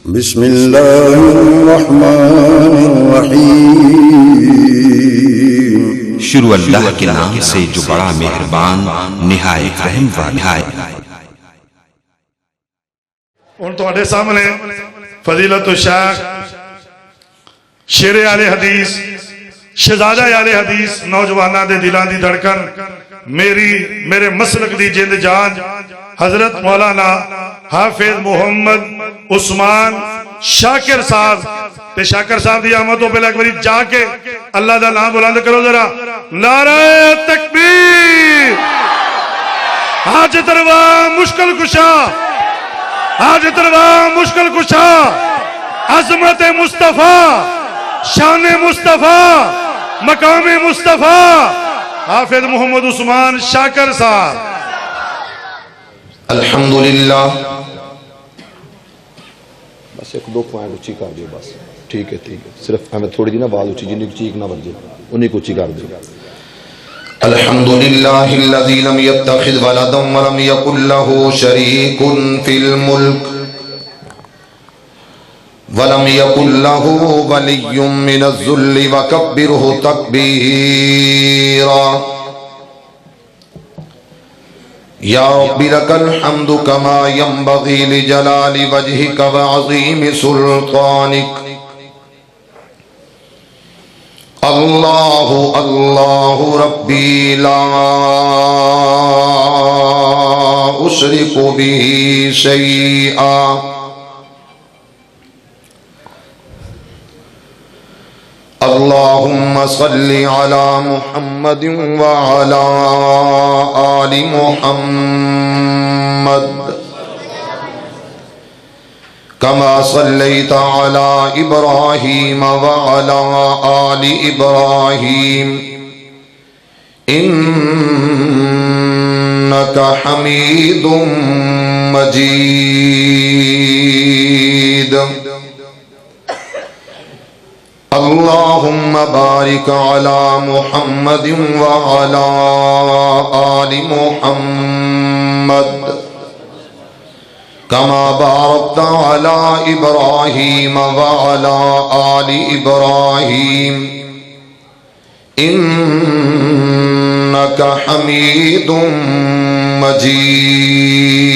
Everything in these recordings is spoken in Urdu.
بسم اللہ الرحمن الرحیم شروع اللہ کے نام سے جو بڑا مہربان نہایت رحم والا ہے۔ ان تواڈے سامنے فضیلت الشیخ شیر آل حدیث شہزادہ آل حدیث نوجواناں دے دلاں دی دھڑکن میرے مسلک دی جند جان حضرت مولانا حافظ محمد عثمان شاکر صاحب تے شاکر صاحب دی آمد تو پہلے ایک باری جا کے اللہ دا نام بلند کرو ذرا نعرہ تکبیر حاجت روا مشکل کشا حاجت روا مشکل کشا عظمت مصطفیٰ شان مصطفیٰ مقام مصطفیٰ حافظ محمد عثمان شاکر صاحب۔ الحمدللہ بس ایک دو پوائنٹ اچھی کر دیو بس ٹھیک ہے صرف ہمیں تھوڑی جی نا آواز اچھی جنہیں چیخ نہ بج جائے انہیں کو اچھی کر دیو۔ الحمدللہ الذی لم یتخذ ولدا ولم یکن له شریک فی الملک ولم یکن له ولی من الذل وکبرہ تکبیرا۔ یا رب لک الحمد کما ینبغی لجلال وجہک وعظیم سلطانک۔ اللہ اللہ ربی لا اشرک بہ شیئا۔ اللہم صل علی محمد وعلی آل محمد کما صلیت علی ابراہیم وعلی آل ابراہیم انک حمید مجید۔ اللہم بارک علی محمد وعلی آل محمد کما بارکت علی ابراہیم وعلی آل ابراہیم انک حمید مجید۔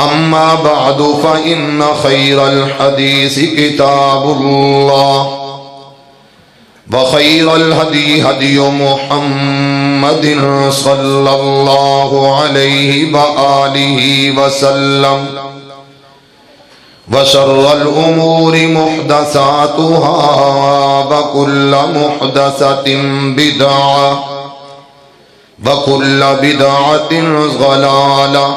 اما بعد فإن خير الحديث كتاب الله وخير الهدي هدي محمد صلى الله عليه وآله وسلم وشر الأمور محدثاتها وكل محدثة بدعة وكل بدعة ضلالة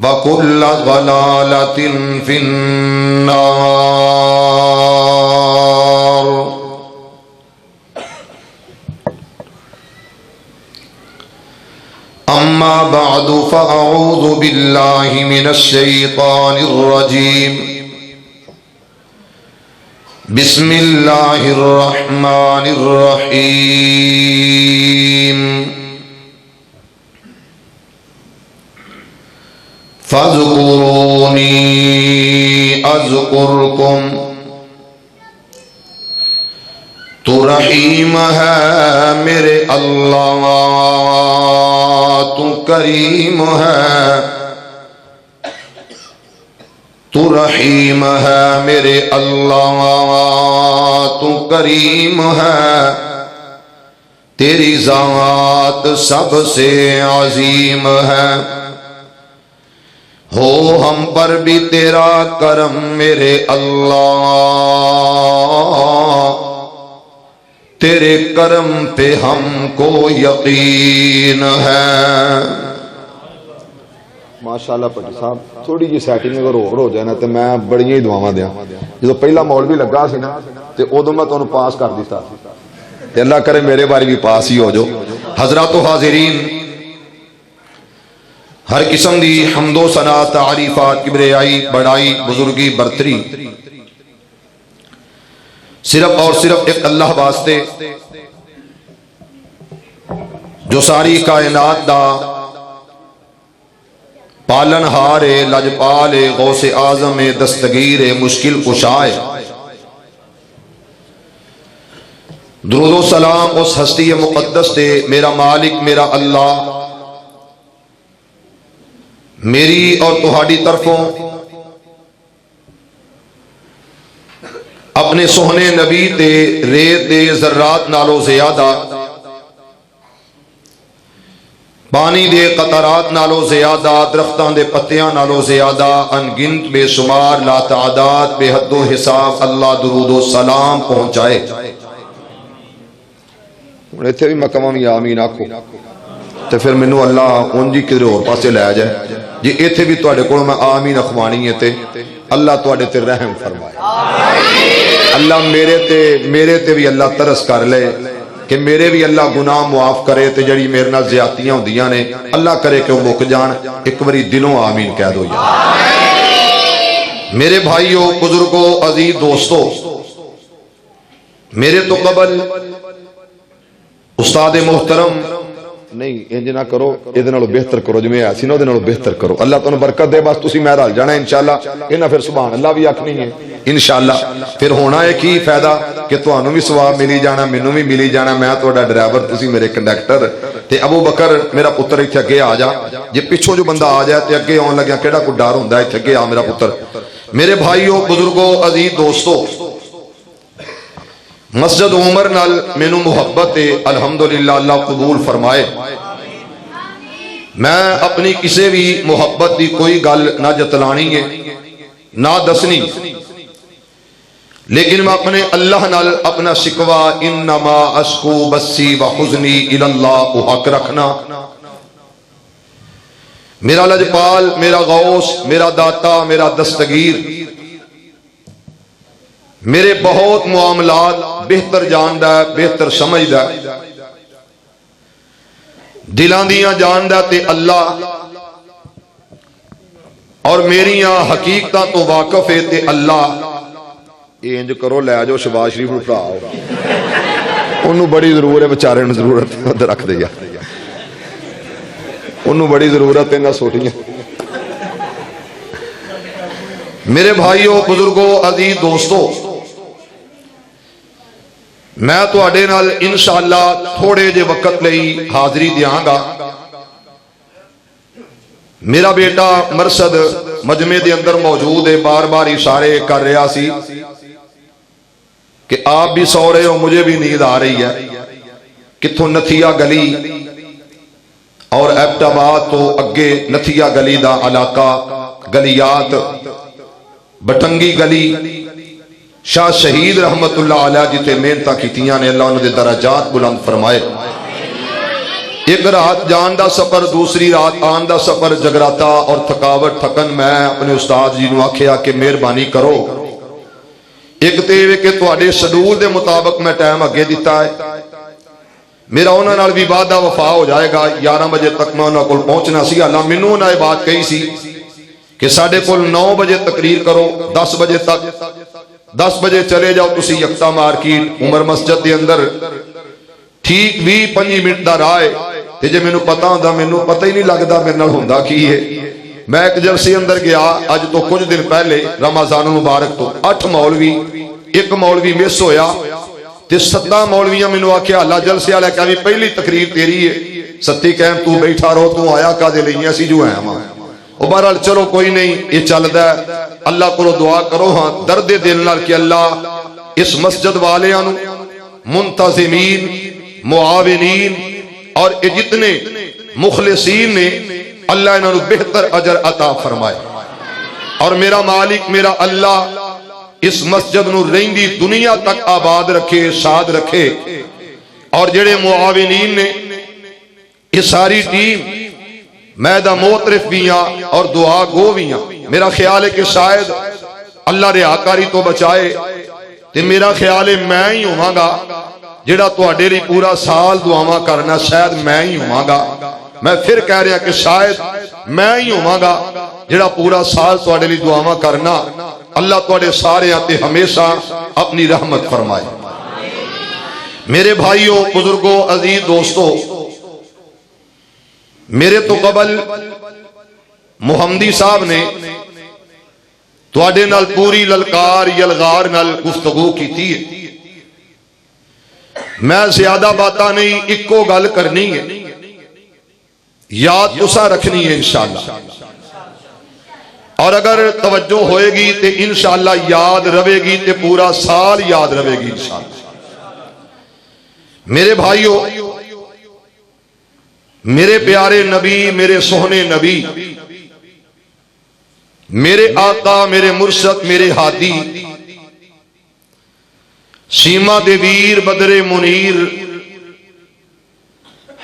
وَكُلَّ ضَلَالَةٍ فِي النَّارِ۔ أما بعد فأعوذ بالله من الشيطان الرجيم بسم الله الرحمن الرحيم۔ فاذکرونی اذکرکم۔ تو رحیم ہے میرے اللہ تو کریم ہے۔ تو رحیم ہے میرے اللہ تو کریم ہے۔ تیری ذات سب سے عظیم ہے۔ ہو ہم پر بھی تیرا کرم میرے اللہ، تیرے کرم پہ ہم کو یقین ہے۔ ماشاءاللہ پٹی صاحب تھوڑی جی سیٹنگ اگر ہو جائے نا تو میں بڑی ہی دعاواں دیاں۔ جدو پہلا مولوی لگا سی نا تے ادوں میں تانوں پاس کر دیتا تے اللہ کرے میرے باری بھی پاس ہی ہو جو۔ حضرات و حاضرین، ہر قسم دی حمد و ثنا تعریفات کبریائی بڑائی بزرگی برتری صرف اور صرف ایک اللہ واسطے جو ساری کائنات دا پالن ہار لجپال غوث اعظم دستگیر مشکل کشائے. درود و سلام اس ہستی مقدس تے میرا مالک میرا اللہ میری اور تہاڈی طرفوں اپنے سوہنے نبی تے ریت دے ذرات نالو زیادہ پانی دے قطرات نالو زیادہ درختان دے پتیاں نالو زیادہ انگنت بے شمار لا تعداد بے حد و حساب اللہ درود و سلام پہنچائے. ایتھے بھی مکمہ میں آمین آکھو تو پھر منو اللہ ان جی کدھر اور پاسے لے جائے جی ایتھے بھی تواڈے کول میں آمین اخوانی ہے تے اللہ تواڈے تے رحم فرمائے. اللہ میرے تے بھی اللہ ترس کر لے کہ میرے بھی اللہ گناہ معاف کرے تے جڑی میرے نال زیادتیاں ہوندیاں نے اللہ کرے کہ وہ مک جان. ایک باری دلوں آمین کہہ دو یا میرے بھائیو بزرگو عزیز دوستو. میرے تو قبل استاد محترم نہیں انج نہ کرو یہ بہتر کرو جی میں ایسی نہ بہتر کرو. اللہ تمہیں برکت دے. بس تسی میں رل جانا انشاءاللہ. انہاں پھر سبحان اللہ بھی آکھنی ہے انشاءاللہ. پھر ہونا ہے کی فائدہ کہ تانوں بھی ثواب ملی جانا مینوں بھی ملی جانا. میں تہاڈا ڈرائیور تسی میرے کنڈکٹر تے ابو بکر میرا پتر ایتھے اگے آ جا. جے پیچھوں جو بندہ آ جائے تے اگے آن لگا کیڑا کوئی ڈر ہوندا ہے. ایتھے اگے آ میرا پتر. میرے بھائیو بزرگو عزیز دوستو مسجد عمر نال مینوں محبت الحمدللہ اللہ قبول فرمائے. میں اپنی کسی بھی محبت دی کوئی گل نہ جتلانی ہے نہ دسنی لیکن میں اپنے اللہ نال اپنا شکوہ انما اشکو بسی و حزنی الاللہ حق رکھنا. میرا لجپال میرا غوث میرا داتا میرا دستگیر میرے بہت معاملات بہتر جاندا ہے بہتر سمجھدا ہے دلاں دیاں جاندا تے اللہ اور میریاں حقیقتاں تو واقف ہے تے اللہ. انج کرو لے جاؤ شباز شریف نو پڑھاؤ انہوں بڑی ضرورت ہے بیچارے نوں ضرورت ہے ادھر رکھ دے یا انہوں بڑی ضرورت ہے نہ سوٹیاں. میرے بھائیو بزرگو عزیز دوستو میں تواڈے نال انشاءاللہ تھوڑے جے وقت لئی حاضری دیاں گا. میرا بیٹا مرشد مجمع دے اندر موجود ہے. بار بار اشارے کر رہا سی کہ آپ بھی سو رہے ہو مجھے بھی نیند آ رہی ہے. کتھوں نتھیا گلی اور ایبٹ آباد تو اگے نتھیا گلی دا علاقہ گلیات بٹنگی گلی شاہ شہید رحمت اللہ علیہ جتے محنتاں کیتیاں نے اللہ انہوں دے درجات بلند فرمائے. ایک رات جان دا سفر دوسری رات آن دا سفر جگراتا اور تھکاوٹ تھکن میں اپنے استاد جی نو آکھیا کہ مہربانی کرو ایک تے کہ تواڈے شیڈول دے مطابق میں ٹائم اگے دیتا ہے میرا انہاں نال بھی وعدہ وفا ہو جائے گا 11 بجے تک میں انہاں کول پہنچنا سی. اللہ مینوں انہاں یہ بات کہی سی کہ ساڈے کول 9 بجے تقریر کرو 10 بجے تک 10 بجے چلے جاؤ تسی یکتا مارکیٹ عمر مسجد دے اندر ٹھیک 20-25 منٹ دا راہ ہے تے جے مینوں پتہ ہوندا مینوں پتہ ہی نہیں لگدا میرے نال ہوندا کی ہے. میں ایک جلسے اندر گیا اج تو کچھ دن پہلے رمضان المبارک تو 8 مولوی ایک مولوی مس ہویا تے 7 مولویاں مینوں آکھیا اللہ جلسے والا کہ پہلی تقریر تیری ہے. ستی کہن تو بیٹھا رہو تو آیا کدے لئی اسی جو ہیں ماں او بہرحال چلو کوئی نہیں یہ چلدا ہے. اللہ کو دعا کرو ہاں درد دل نال کہ اللہ اس مسجد والیاں نو منتظمین معاونین اور جتنے مخلصین نے اللہ انہوں بہتر اجر عطا فرمائے. اور میرا مالک میرا اللہ اس مسجد نو رہندی دنیا تک آباد رکھے شاد رکھے. اور جڑے معاونین نے یہ ساری ٹیم میدہ موترف بھی ہیں اور دعا گو بھی ہیں. میرا خیال ہے کہ شاید اللہ ریاکاری تو بچائے تے میرا خیال ہے میں ہی ہوں گا جڑا تواڈے لئی پورا سال دعاواں کرنا شاید میں ہی ہوں گا. میں پھر کہہ رہا کہ شاید میں ہی ہوں گا جڑا پورا سال تواڈے لئی دعاواں کرنا. اللہ تواڈے سارے تے ہمیشہ اپنی رحمت فرمائے. میرے بھائیوں بزرگوں عزیز دوستو میرے تو قبل ਮੁਹੰਮਦੀ ਸਾਹਿਬ ਨੇ ਤੁਹਾਡੇ ਨਾਲ ਪੂਰੀ ਲਲਕਾਰ ਯਲਗਾਰ ਨਾਲ ਗੁਫ਼ਤਗੂ ਕੀਤੀ ਹੈ। ਮੈਂ ਜ਼ਿਆਦਾ ਬਾਤਾਂ ਨਹੀਂ, ਇੱਕੋ ਗੱਲ ਕਰਨੀ ਹੈ, ਯاد تسا رکھنی ہے انشاءاللہ، اور اگر توجہ ہوئے گی تو انشاءاللہ یاد رہے گی تو پورا سال یاد رہے گی انشاءاللہ۔ میرے بھائیوں، میرے پیارے نبی، میرے سوہنے نبی، میرے آقا، میرے مرشد، میرے ہادی، سیما دے ویر بدر منیر،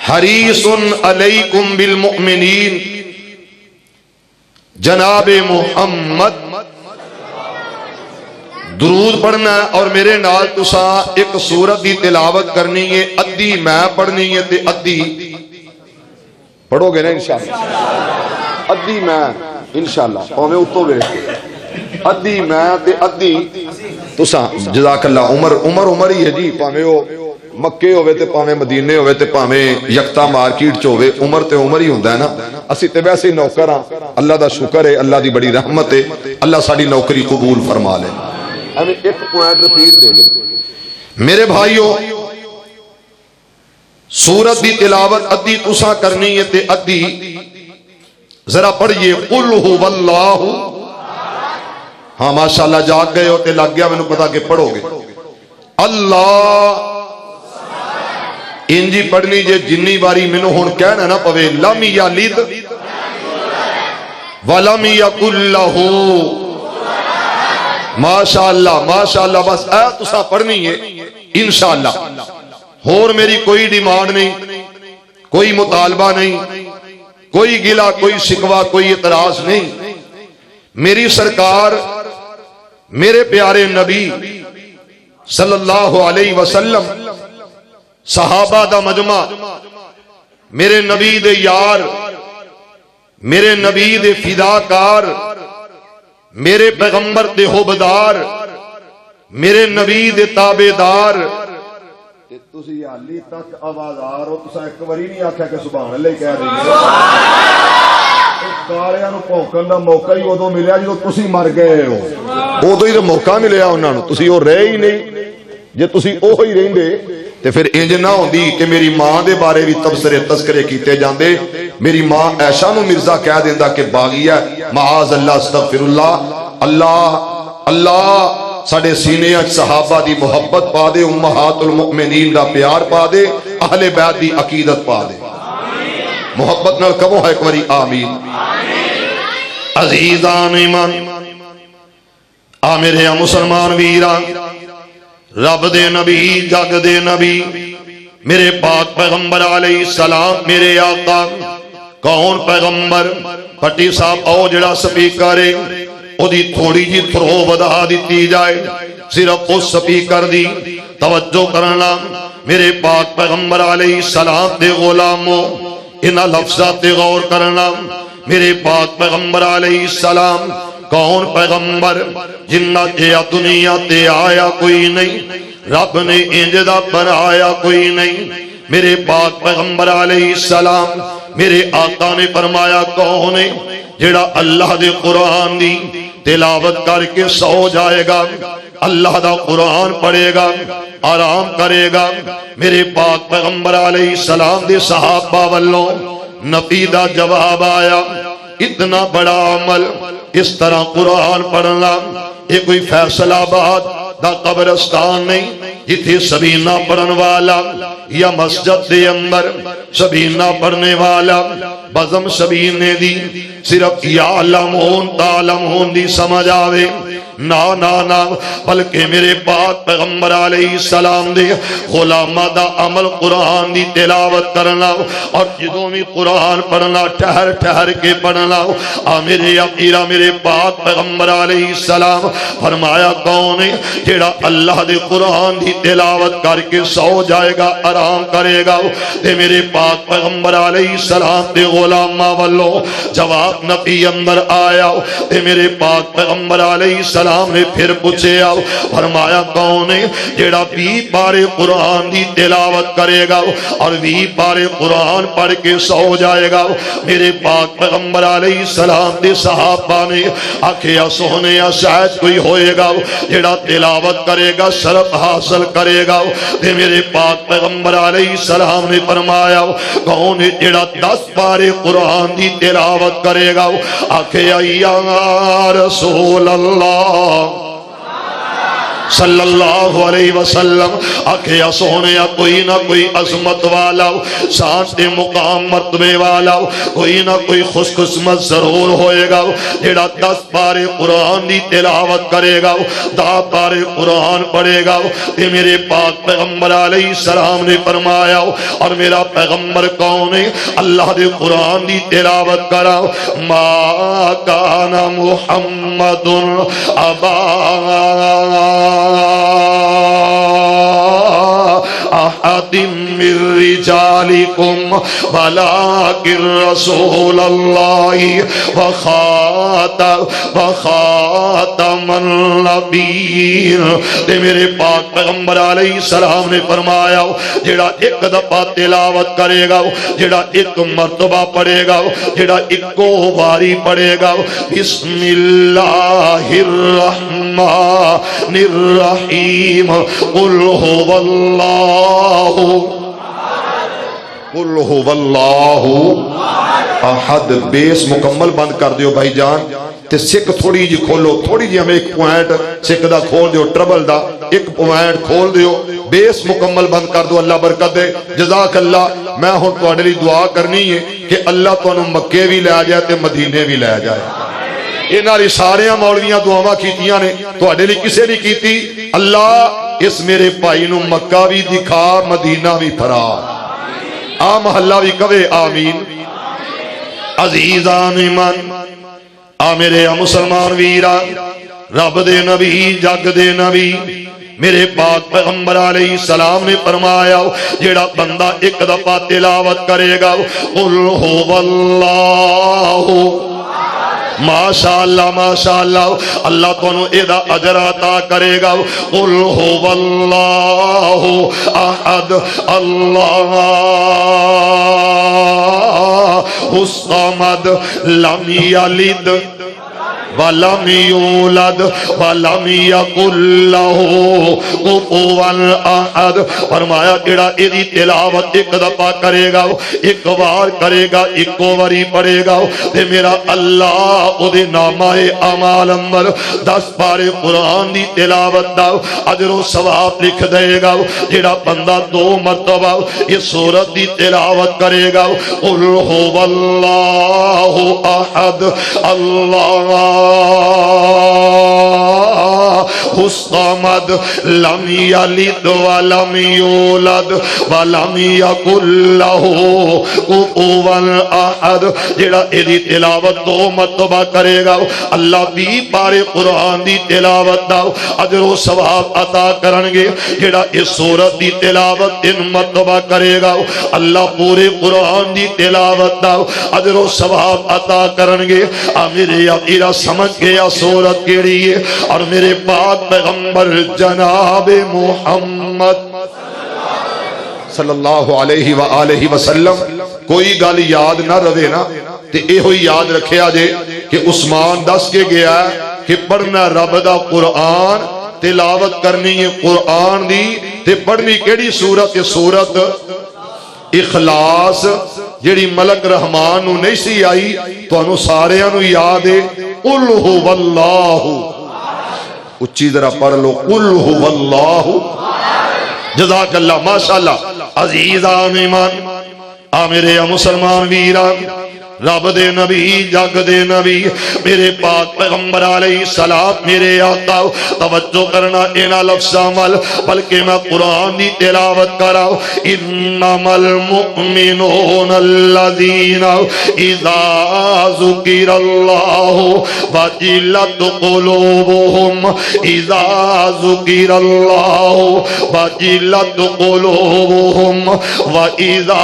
حریص علیکم بالمؤمنین، جناب محمد، درود پڑھنا ہے اور میرے نال تساں ایک سورت دی تلاوت کرنی ہے، ادھی میں پڑھنی ہے تے ادھی پڑھو گے نا انشاءاللہ، ادھی میں انشاءاللہ پاویں اتو ویکھ کے، ادھی میں تے ادھی تساں۔ جزاک اللہ۔ عمر ہی ہے جی، پاویں او مکے ہوئے تے پاویں مدینے ہوئے تے پاویں یکتا مارکیٹ چ ہوئے، عمر تے عمر ہی ہوندا ہے نا۔ اسی تے ویسے ہی نوکر ہاں، اللہ دا شکر ہے، اللہ دی بڑی رحمت ہے، اللہ ساری نوکری قبول فرما لے۔ ایویں ایک پوائنٹ رپیٹ دے دیں میرے بھائیوں، سورت دی تلاوت ادھی تساں کرنی ہے تے ادھی ذرا پڑھیے قل هو اللہ۔ ہاں ماشاءاللہ جاگ گئے ہو تے لگ گیا مینوں پتا کہ پڑھو گے۔ اللہ انجی پڑھنی جے جنی باری مینوں ہن کہنا نہ پوے لم یلد ولم یکن لہ، ماشاءاللہ ماشاءاللہ، بس اے تساں پڑھنی ہے انشاءاللہ۔ اور میری کوئی ڈیمانڈ نہیں، کوئی مطالبہ نہیں، کوئی گلہ، کوئی شکوہ، کوئی اعتراض نہیں۔ میری سرکار، میرے پیارے نبی صلی اللہ علیہ وسلم، صحابہ دا مجمع، میرے نبی دے یار، میرے نبی دے فداکار، میرے پیغمبر دے حبدار، میرے نبی دے تابعدار، تسی حالی تک آوازار ہو، تساں ایک باری نہیں آکھیا کہ سبحان اللہ کہہ رہی ہو۔ کالیاں نوں بھونکن دا موقع ہی ادوں ملیا جدوں تسی مر گئے ہو، ادوں ہی تے موقع ملیا انہاں نوں، تسی او رہے ہی نہیں۔ جے تسی اوہی رہندے تے پھر انج نہ ہوندی کہ میری ماں دے بارے بھی تذکرے کیتے جاندے، میری ماں عائشہ نوں مرزا کہہ دیندا کہ باغی ہے، معاذ اللہ استغفر اللہ۔ اللہ ساڈے سینے وچ صحابہ دی محبت پا دے، امہات المؤمنین دا پیار پا دے، اہل بیت دی عقیدت پا دے۔ محبت نال کہو ایک واری آمین۔ عزیزان ایمان، آ میرے مسلمان ویراں، رب دے نبی، جگ دے نبی، میرے پاک پیغمبر علیہ السلام، میرے آقا، کون پیغمبر؟ پٹی صاحب او جڑا سپیکر ہے او دی تھوڑی جی تھرو ودا دیتی جائے، صرف اس سپیکر دی توجہ کرنا۔ میرے پاک پیغمبر علیہ السلام دے غلاموں، انہاں لفظات تے غور کرنا۔ میرے پاک پیغمبر علیہ السلام کون پیغمبر؟ جنہ جیا دنیا تے آیا کوئی نہیں، رب نے انج دا بنایا کوئی نہیں۔ میرے پاک پیغمبر علیہ السلام، میرے آقا نے فرمایا کون ہے جڑا اللہ دے قرآن دی تلاوت کر کے سو جائے گا، اللہ دا قرآن پڑھے گا، آرام کرے گا۔ میرے پاک پیغمبر علیہ السلام دے صحابہ والوں نبی دا جواب آیا، اتنا بڑا عمل، اس طرح قرآن پڑھنا، یہ کوئی فیصل آباد دا قبرستان نہیں جتھے سبینہ پڑھن والا یا مسجد دے اندر سبینہ پڑھنے والا بزم سبینے دی صرف یعلمون تعلمون دی سمجھ آوے، نا نا نا، بلکہ میرے پاک پیغمبر علیہ السلام دے غلامہ دا عمل قرآن دی تلاوت کرنا، اور جدوں بھی قرآن پڑھنا ٹھہر ٹھہر کے پڑھنا۔ میرے عقیرہ میرے پاک پیغمبر علیہ السلام فرمایا کون ہے جیڑا اللہ دے قرآن دی تلاوت کر کے سو جائے گا، آرام کرے گا؟ تے میرے پاک پیغمبر علیہ السلام دے غلامہ والوں جواب نبی اندر آیا، تے میرے پاک پیغمبر علیہ السلام السلام نے پھر پوچھا فرمایا کون ہے جیڑا 20 پارے قرآن دی تلاوت کرے گا اور 20 پارے قرآن پڑھ کے سو جائے گا؟ میرے پاک پیغمبر علیہ السلام دے صحابہ نے آکھیا سونے شاید کوئی ہوئے گا جیڑا تلاوت کرے گا شرف حاصل کرے گا۔ تے میرے پاک پیغمبر علیہ السلام نے فرمایا کون ہے جیڑا 10 پارے قرآن دی تلاوت کرے گا؟ آکھیا یا رسول اللہ صلی اللہ علیہ وسلم آکھیا سونیا کوئی نہ کوئی عظمت والا شان مقام مرتبے والا کوئی نہ کوئی خوش قسمت ضرور ہوئے گا جیڑا 10 پارے قرآن دی تلاوت کرے گا 10 پارے قرآن پڑھے گا۔ تے میرے پاک پیغمبر علیہ السلام نے فرمایا اور میرا پیغمبر کون ہے؟ اللہ دے قرآن دی تلاوت کرا ما کان محمد ابا احد من رجالکم ولکن رسول اللہ وخاتم النبیین۔ تے میرے پاک پیغمبر علیہ السلام نے فرمایا جیڑا ایک دفعہ تلاوت کرے گا جیڑا ایک مرتبہ پڑھے گا جیڑا ایکو باری پڑھے گا بسم اللہ الرحمن الرحیم قل هو اللہ قل هو اللہ احد۔ بیس مکمل بند کر دیو بھائی جان تے سکھ تھوڑی جی کھولو، تھوڑی جی ہمیں ایک پوائنٹ سکھ دا کھول دیو، ٹربل دا ایک پوائنٹ کھول دیو، بیس مکمل بند کر دو۔ اللہ برکت دے، جزاک اللہ۔ میں ہوں تواڈے لئی دعا کرنی ہے کہ اللہ تانوں مکے بھی لے جائے تے مدینے بھی لے جائے۔ انہاں دی ساریاں مولویاں دعاواں کیتیاں نے، تواڈے لئی کسے نہیں کیتی؟ اللہ اس میرے بھائی نو مکہ بھی دکھا مدینہ بھی پھرا، آ محلہ بھی کہے آمین۔ عزیزان ایمان آ میرے مسلمان ویرا رب دے نبی جگ دے نبی میرے پاک پیغمبر علیہ السلام نے فرمایا جیڑا بندہ ایک دفعہ تلاوت کرے گا قل هو اللہ ماشاءاللہ ماشاءاللہ اللہ تانوں ایدا اجر عطا کرے گا۔ قل هو اللہ احد اللہ الصمد لم یلد ولم یولد ولم یکن لہ کفوا احد۔ فرمایا جڑا ایدی تلاوت ایک دفعہ کرے گا ایک بار کرے گا ایکو واری پڑھے گا تے میرا اللہ او دے نامہ اعمال اندر 10 پارے قرآن دی تلاوت دا اجر و ثواب لکھ دے گا۔ جڑا بندہ 2 مرتبہ اس سورت دی تلاوت کرے گا قل هو اللہ احد اللہ الصمد لم یلد ولم یولد ولم یکن لہ کفوا احد۔ جڑا ایدی تلاوت 2 مرتبہ کرے گا اللہ 20 پارے قرآن دی تلاوت دا اجر و ثواب عطا کرنگے۔ جڑا اس سورت دی تلاوت 3 مرتبہ کرے گا اللہ پورے قرآن دی تلاوت دا اجر و ثواب عطا کرنگے۔ میرے عقیدہ سمجھ گیا سورت کیڑی ہے اور میرے پاک پیغمبر جناب محمد صلی اللہ علیہ وآلہ وسلم کوئی گل یاد نہ رہے نا تے اے ہوئی یاد رکھیا جے کہ عثمان دس کے گیا ہے کہ پڑھنا رب دا قرآن تلاوت کرنی ہے قرآن دی تے پڑھنی کیڑی سورت ہے سورت اخلاص جیڑی ملک رحمان نو نہیں سی آئی تو انو سارے انو یاد ہے قل هو اللہ اچھی ذرا پڑھ لو قل هو اللہ جزاک اللہ ماشاءاللہ۔ عزیزان ایمان آ میرے مسلمان ویران رب دے نبی جگ دے نبی میرے پاک پیغمبر علیہ السلام میرے آقا توجہ کرنا اینا لفظاں وال بلکہ میں قرآن دی تلاوت کرا انما المؤمنون الذین اذا ذکر اللہ وجلت قلوبهم اذا ذکر اللہ وجلت قلوبهم واذا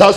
10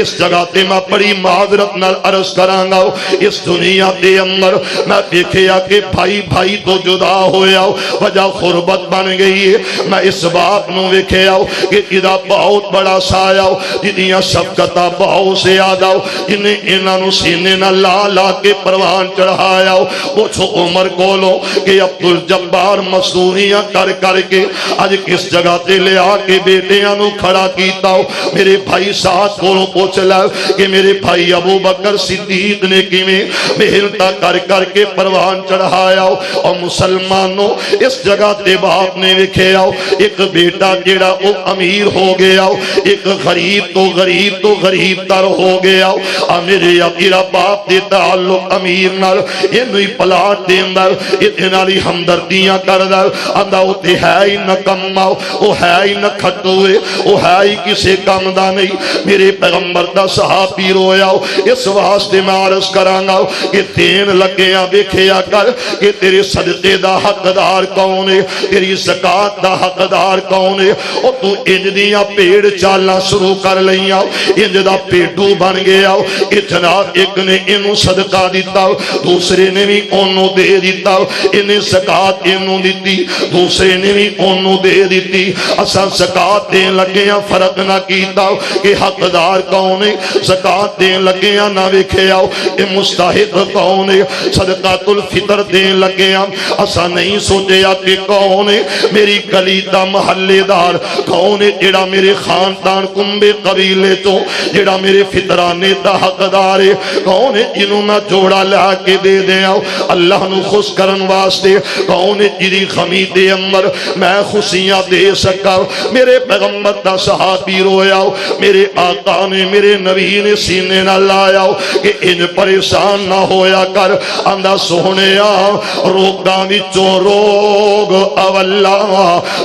اس جگہ تے میں بڑی معذرت نال عرض کرانگا اس دنیا دے اندر میں دیکھیا کہ بھائی بھائی تو جدا ہویا وجہ غربت بن گئی ہے میں اس بات نو ویکھیا کہ ادا بہت بڑا سایہ جدیاں شفقتاں بہت سے آدھا انہیں انہاں نو سینے نہ لا لا کے پروان چڑھایا وہ چھو عمر کولو کہ عبدالجبار مصدوریاں کر کر کے آج کس جگہ تے لے آ کے بیٹیاں نو کھڑا کیتا ہو میرے بھائی ساتھ کولو پوچھ لے کہ میرے بھائی ابو بکر صدیق نے کی میں محنتا کر کر کے پروان چڑھایا اور مسلمانوں اس جگہ تے باپ نے لکھے آؤ ایک بیٹا جیڑا وہ امیر ہو گیا ایک غریب تو غریب تر ہو گیا میرے میرا باپ دے تعلق امیر نال انہی پلاٹ دے اندر اتنالی ہمدردیاں کر در اندہ ہوتے ہے ہی نہ کم آؤ وہ ہے ہی نہ کھٹوئے وہ ہے ہی کسے کم دا نہیں میرے پیغمبر دا صحابی رویا اس واسطے میں عرض کرانگا کہ دین لگیاں بیکھیا کر کہ تیرے صدقے دا حقدار کون ہے تیری زکاة دا حقدار کون ہے اور تو انجدیاں پیڑ چالنا شروع کر لیاں انجدہ پیڑو بن گیا کہ جناب ایک نے انہوں صدقہ دیتا دوسرے نے بھی انہوں دے دیتا انہیں زکاة انہوں دیتی دوسرے نے بھی انہوں دے دیتی اساں زکاة دین لگیاں فرق نہ کیتا کہ حقدار کون ہے زکاة دین لگیاں نہ ویکھے آؤ کہ مستحق کون ہے صدقات الفطر دین لگیاں اساں نہیں سوچیا کہ کون ہے میری گلی دا محلے دار کون ہے جڑا میرے خاندان کمبے قبیلے تو جڑا میرے فطرانے دا حقدار ہے کون ہے جنہوں میں جوڑا لیا کے دے دے آؤ اللہ نو خوش کرن واسطے کون ہے جنہی خمید اندر میں خوشیاں دے سکا میرے پیغمبر دا صحابی رویا میرے آقا نے میرے نبی نے سینے نہ لایا کہ ان پریشان نہ ہویا کر اندہ سونیا روگاں وچوں روگ اولا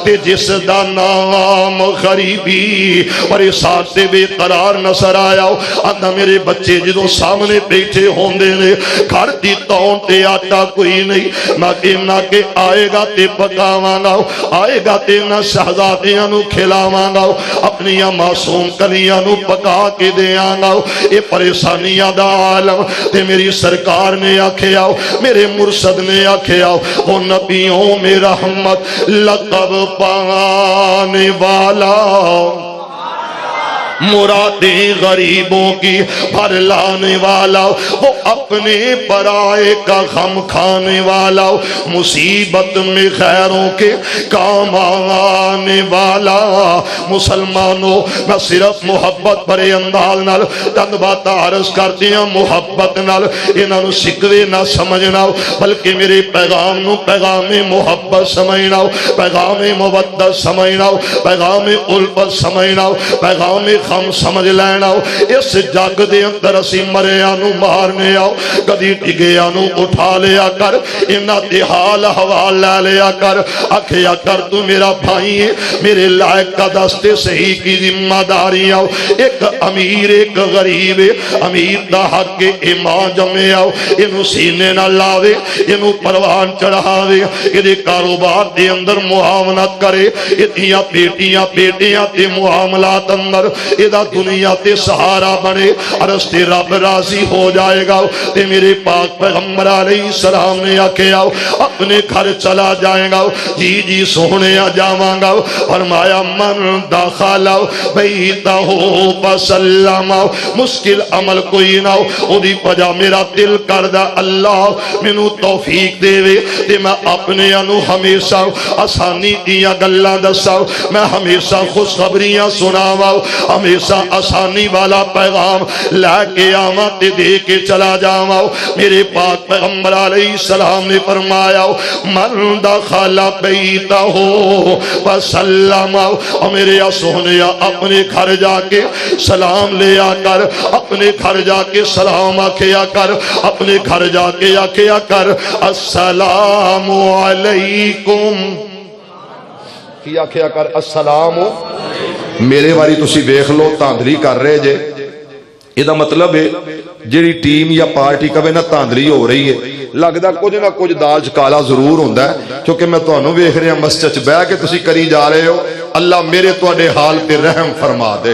تے جس دا نام غریبی پریشان تے بے قرار نظر آیا اندہ میرے بچے جدوں سامنے بیٹھے ہوندے نے گھر دی تون تے آٹا کوئی نہیں نہ کہ آئے گا تے پکاواں گا آئے گا تے نہ شہزادیاں نو کھلاواں گا اپنی معصوم کلیاں نو پکا کے دیاں گا اے پریشانیاں دا عالم تے میری سرکار نے آکھیا میرے مرشد نے آکھیا وہ نبیوں میں رحمت لقب پانے والا مرادیں غریبوں کی بھر لانے والا وہ اپنے پرائے کا غم کھانے والا مصیبت میں خیروں کے کام آنے والا مسلمانوں میں صرف محبت بڑے انداز نال چند بات عرض کرتے ہیں محبت نال انہاں نو شکوے نہ سمجھنا بلکہ میرے پیغام نو پیغام محبت سمجھنا پیغام مودت سمجھنا پیغام الفت سمجھنا پیغام خم سمجھ لینا اس جگ دے اندر اسی مریا نو مارنے آؤ کدی ڈگیا نو اٹھا لیا کر انہاں دے حال حوال لے لیا کر آکھیا کر تو میرا بھائی ہے میرے لائق کا دستے صحیح کی ذمہ داری آؤ ایک امیر ایک غریب امیر دا حق کے ایمان جمے آؤ انہوں سینے نہ لاوے انہوں پروان چڑھاوے انہیں کاروبار دے اندر معاونت کرے اتنیاں بیٹیاں تے معاملات اندر ادا دنیا تے سہارا بنے عرص رب راضی ہو جائے گا تے میرے پاک پیغمبر علیہ السلام نے آکھیا اپنے گھر چلا جائے گا جی سونے آ جاواں گا فرمایا من داخل بیتہ فسلم مشکل عمل کوئی نہ او دی وجہ میرا دل کردا اللہ مینوں توفیق دے وے تے میں اپنے انو ہمیشہ آسانی دیاں گلاں دساں میں ہمیشہ خوشخبریاں سناواں ہمیشہ آسانی والا پیغام لے کے آواں تے دے کے چلا جاواں میرے پاک پیغمبر علیہ السلام نے فرمایا من دخل بیتہ وسلم اور میرے سونیا اپنے گھر جا کے سلام لے آ کر اپنے گھر جا کے سلام آکھیا کر اپنے گھر جا کے آکھیا کر السلام علیکم کی آکھیا کر السلام میرے واری تسی ویکھ لو تاندلی کر رہے جے یہ مطلب ہے جیڑی ٹیم یا پارٹی کبھی نہ تاندلی ہو رہی ہے لگدا کچھ نہ کچھ دال چ کالا ضرور ہوندا ہے کیونکہ میں تانوں ویکھ رہا مسجد چ بیٹھ کے تسی کری جا رہے ہو اللہ میرے تواڈے حال تے رحم فرما دے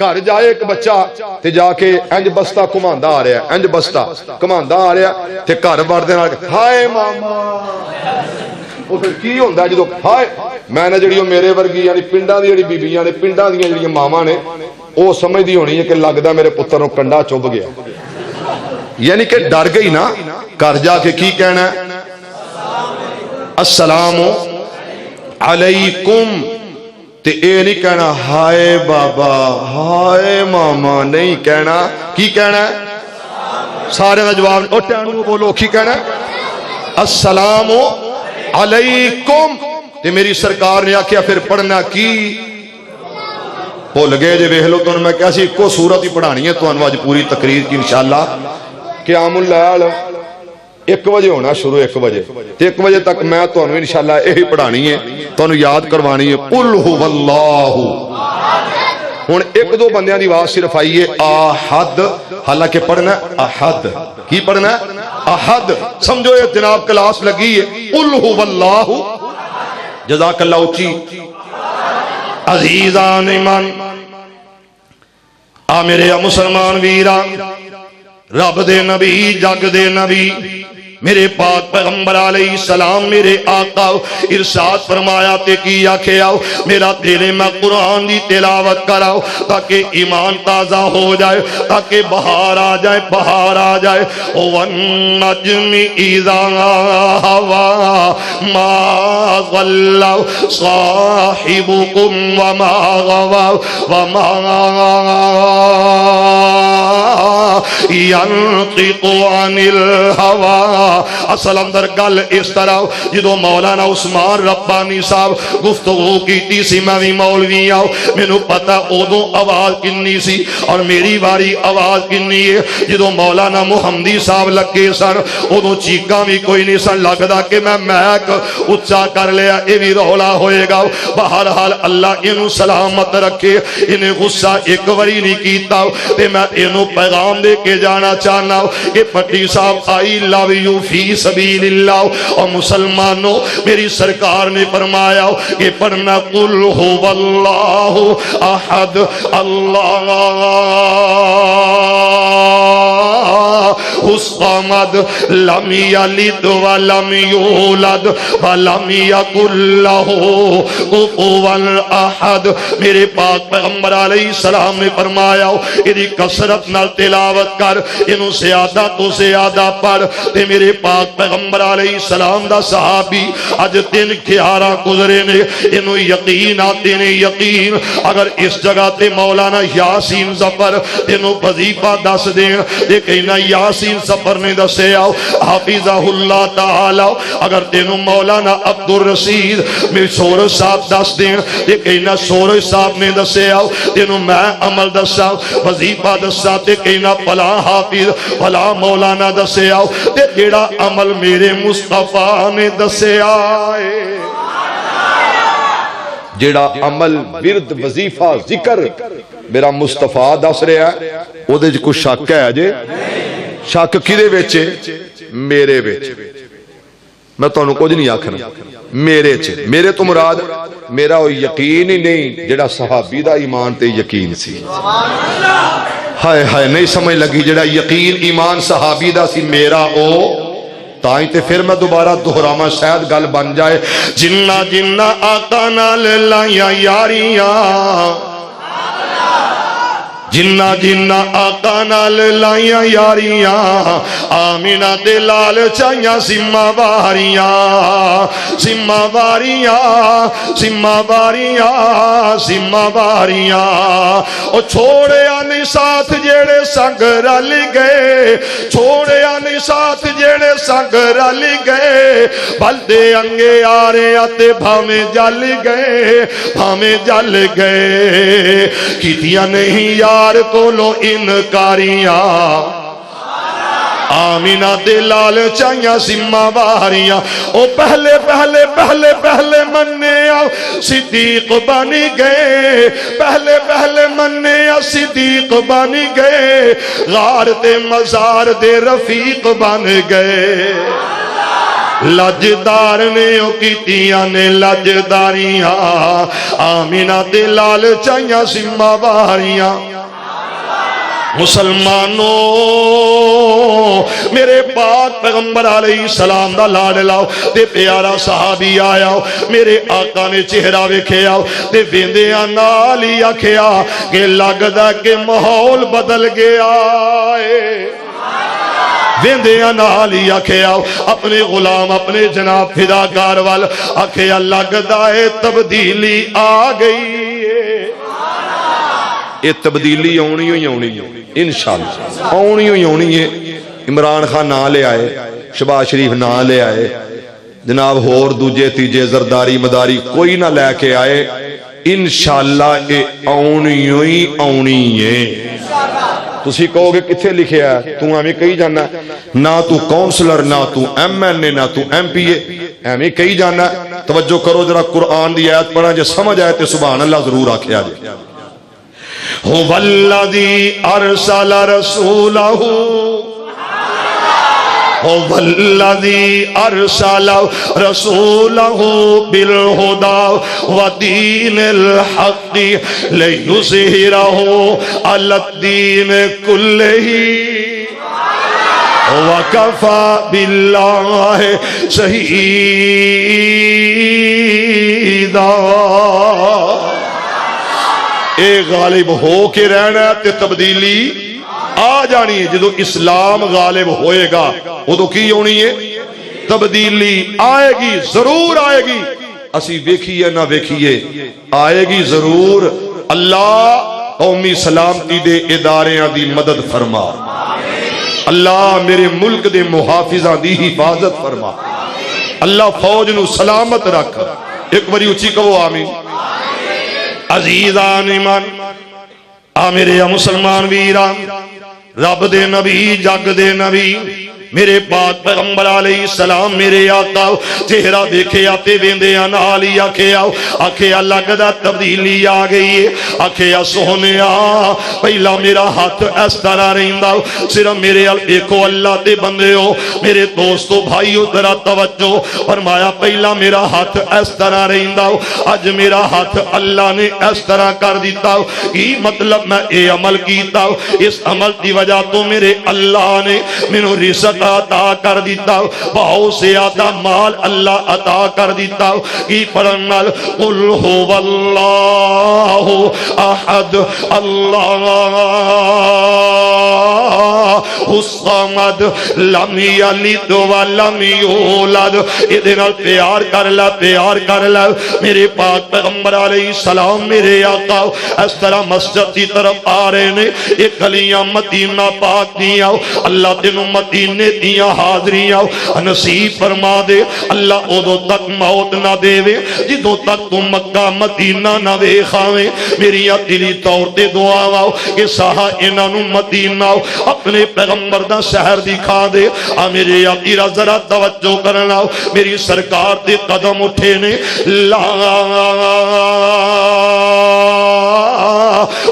گھر جائے ایک بچہ تے جا کے انج بستہ گھماندا آ رہا ہے، انج بستہ گھماندا آ رہا تے گھر وڑدے نال ہائے ماما وہ پھر کی ہوندا جدوں ہائے میں نے جڑی میرے ورگی یعنی پنڈاں دی جڑی بیبییاں نے پنڈاں دیاں جڑیاں ماواں نے وہ سمجھدی ہونی ہے کہ لگدا میرے پتر نوں کنڈا چب گیا، یعنی کہ ڈر گئی نا، گھر جا کے کی کہنا ہے السلام علیکم، تے اے نہیں کہنا ہائے بابا ہائے ماما، نہیں کہنا، کی کہنا ہے سارے دا جواب او ٹانو بولو کی کہنا ہے السلام علیکم، تے میری سرکار نے آکھیا پھر پڑھنا کی بھول گئے جے ویکھ لو تو میں کہا سی کو سورت ہی پڑھانی ہے تو اج پوری تقریر کی انشاءاللہ قیام اللیل 1 بجے ہونا شروع 1 بجے تے 1 بجے تک میں تو انشاءاللہ یہی پڑھانی ہے تو یاد کروانی ہے قل هو اللہ، ہن 1-2 بندیاں دی آواز صرف آئی ہے احد، حالانکہ پڑھنا ہے احد، کی پڑھنا ہے احد، سمجھو یہ جناب کلاس لگی ہے قل هو اللہ، جزاک اللہ اچھی عزیزان ایمان آ میرے مسلمان ویران، رب دے نبی جگ دے نبی میرے پاک پیغمبر علیہ السلام میرے آقا ارشاد فرمایا تے کیا کھیاؤ میرا دل میں قرآن دی تلاوت کراؤ تاکہ ایمان تازہ ہو جائے، تاکہ بہار آ جائے، بہار آ جائے۔ وَالنَّجْمِ إِذَا هَوَى مَا ضَلَّ صَاحِبُكُمْ وَمَا غَوَى وَمَا يَنطِقُ عَنِ الْهَوَى۔ اصل اندر گل اس طرح جدو مولانا عثمان ربانی صاحب گفتگو کیتی سی، میں بھی مولوی آؤ، مینوں پتا ادو آواز کنی سی اور میری باری آواز کنی ہے۔ جدو مولانا محمدی صاحب لگے سن ادو چیکاں بھی کوئی نہیں سن لگدا کہ میں میک اچا کر لیا یہ بھی رولا ہوئے گا۔ بہرحال اللہ انہوں سلامت رکھے، انہیں غصہ ایک وری نہیں کیتا تے میں انہوں پیغام دے کے جانا چاہنا کہ پٹی صاحب آئی لو یو فی سبیل اللہ، اور مسلمانوں میری سرکار نے فرمایا کہ پڑھنا قل هو اللہ احد اللہ الصمد لم یلد ولم یولد ولم یکن لہ کفوا احد۔ میرے پاک پیغمبر علیہ السلام نے فرمایا یہ کثرت نال تلاوت کر، انہوں زیادہ تو زیادہ پڑھ تے میرے پاک پیغمبر علیہ السلام دا صحابی اج 3 11 گزرے نے، انہوں یقین آتے نے یقین اگر اس جگہ تے مولانا یاسین ظفر انہوں وظیفہ دس دین یہ کہنا یاسین ظفر نے دسے آؤ حافظہ اللہ تعالی، اگر تینوں مولانا عبد الرشید میں سورج صاحب دس دین یہ کہنا سورج صاحب نے دسے آؤ، تینوں میں عمل دسا وظیفہ دسا تے کہنا فلاں حافظ فلاں مولانا دسے آؤ تے جیڑا عمل میرے مصطفیٰ نے دسے آئے، جیڑا عمل ورد وظیفہ ذکر میرا مصطفیٰ دس رہا ہے وہ دے کچھ شک ہے جے، شک کدے وچ میرے وچ، میں تانوں کچھ نہیں آکھنا میرے چ، میرے تو مراد میرا وہ یقین ہی نہیں جڑا صحابی دا ایمان تے یقین سی، ہائے ہائے نہیں سمجھ لگی، جڑا یقین ایمان صحابی دا سی میرا او تائیں تے پھر میں دوبارہ دہراواں شاید گل بن جائے۔ جنہ جنہ آقا نال لائیاں یاریاں، جنہ جنہ آقا نال لائیاں یاریاں، آمینہ دے لال چاہیاں سمہ واریاں سمہ واریاں سمہ واریاں سمہ واریاں، او چھوڑے آنی ساتھ جیڑے سنگ رل گئے، چھوڑے آنی ساتھ جیڑے سنگ رل گئے، بلدے انگے آرے آتے بھامے جل گئے بھامے جل گئے، کیتیاں نہیں یار کو لو انکاریاں، آمینہ دے لال چاہیاں سمہ واریاں، او پہلے پہلے پہلے پہلے مننے آؤ صدیق بانی گئے، پہلے پہلے مننے آؤ صدیق بانی گئے، غار تے مزار دے رفیق بن گئے، لجدار نے او کیتیاں نے لجداریاں آمینہ دے لال چائیاں سمہ باریاں مسلمانوں میرے پاک پیغمبر علیہ السلام دا لاڈ لاؤ تے پیارا صحابی آیا میرے آقا نے چہرہ ویکھیا تے ویندیاں نال ہی آکھیا کہ لگدا کہ ماحول بدل گیا ہے ویندیاں نال ہی آکھیا اپنے غلام اپنے جناب فداکار وال آکھیا لگدا ہے تبدیلی آ گئی ہے یہ تبدیلی آنی ہوئی آنی ہے انشاءاللہ آنی ہوئی آنی ہے عمران خان نہ لے آئے شہباز شریف نہ لے آئے جناب ہور دوجے تیجے زرداری مداری کوئی نہ لے کے آئے انشاءاللہ یہ آنی ہوئی آنی ہے تسی کہو گے کتھے لکھے ہے تو ہمیں کہی جانا ہے نہ تو کونسلر نہ تو ایم این اے نہ تو ایم پی اے ہمیں کہی جانا ہے توجہ کرو ذرا قرآن دی آیت پڑھا جے سمجھ آئے تے سبحان اللہ ضرور آکھیا جے هو الذي أرسل رسوله هو الذي أرسل رسوله بالهدى ودين الحق ليظهره على الدين كله وكفى بالله شهيدا اے غالب ہو کے رہنا تے تبدیلی آ جانی ہے جدو اسلام غالب ہوئے گا وہ تو کی ہونی ہے تبدیلی آئے گی ضرور آئے گی اسی ویکھیے نہ ویکھیے آئے گی ضرور اللہ قومی سلامتی دے اداریاں دی مدد فرما اللہ میرے ملک دے محافظاں دی حفاظت فرما اللہ فوج نو سلامت رکھ ایک باری اچھی کہو آمین عزیزان ایمان میرے مسلمان ویران رب دے نبی جگ دے نبی میرے پاک پیغمبر علیہ السلام میرے آقا چہرہ دیکھے آتے ویندے نالی آکھیا لگدا تبدیلی آ گئی ہے آکھیا سونیا پہلا میرا ہاتھ اس طرح رہندا صرف میرے دیکھو اللہ دے بندے ہو میرے دوستو بھائیو ذرا توجہ فرمایا پہلا میرا ہاتھ اس طرح رہندا اج میرا ہاتھ اللہ نے اس طرح کر دیتا کی مطلب میں اے عمل کیتا اس عمل دی وجہ تو میرے اللہ نے مینوں رزق عطا کر دیتا بہت سے زیادہ مال اللہ عطا کر دیتا کی فرنال قل هو اللہ احد اللہ الصمد لم یلد ولم یولد ادھر پیار کر لے میرے پاک پیغمبر علیہ السلام میرے آقا اس طرح مسجد کی طرف آ رہے نے ایک گلیاں مدینہ پاک دیا اللہ تینوں مدینے دیا حاضریاں نصیب فرما دے اللہ ادو تک موت نہ دے جدو تک تو مکہ مدینہ نہ دیکھاویں میری دلی طور تے دعا واؤ کہ سہا انہوں مدینہ اپنے پیغمبر دا شہر دکھا دے میرے آقیرہ ذرا توجہ کرنا میری سرکار دے قدم اٹھے نے لا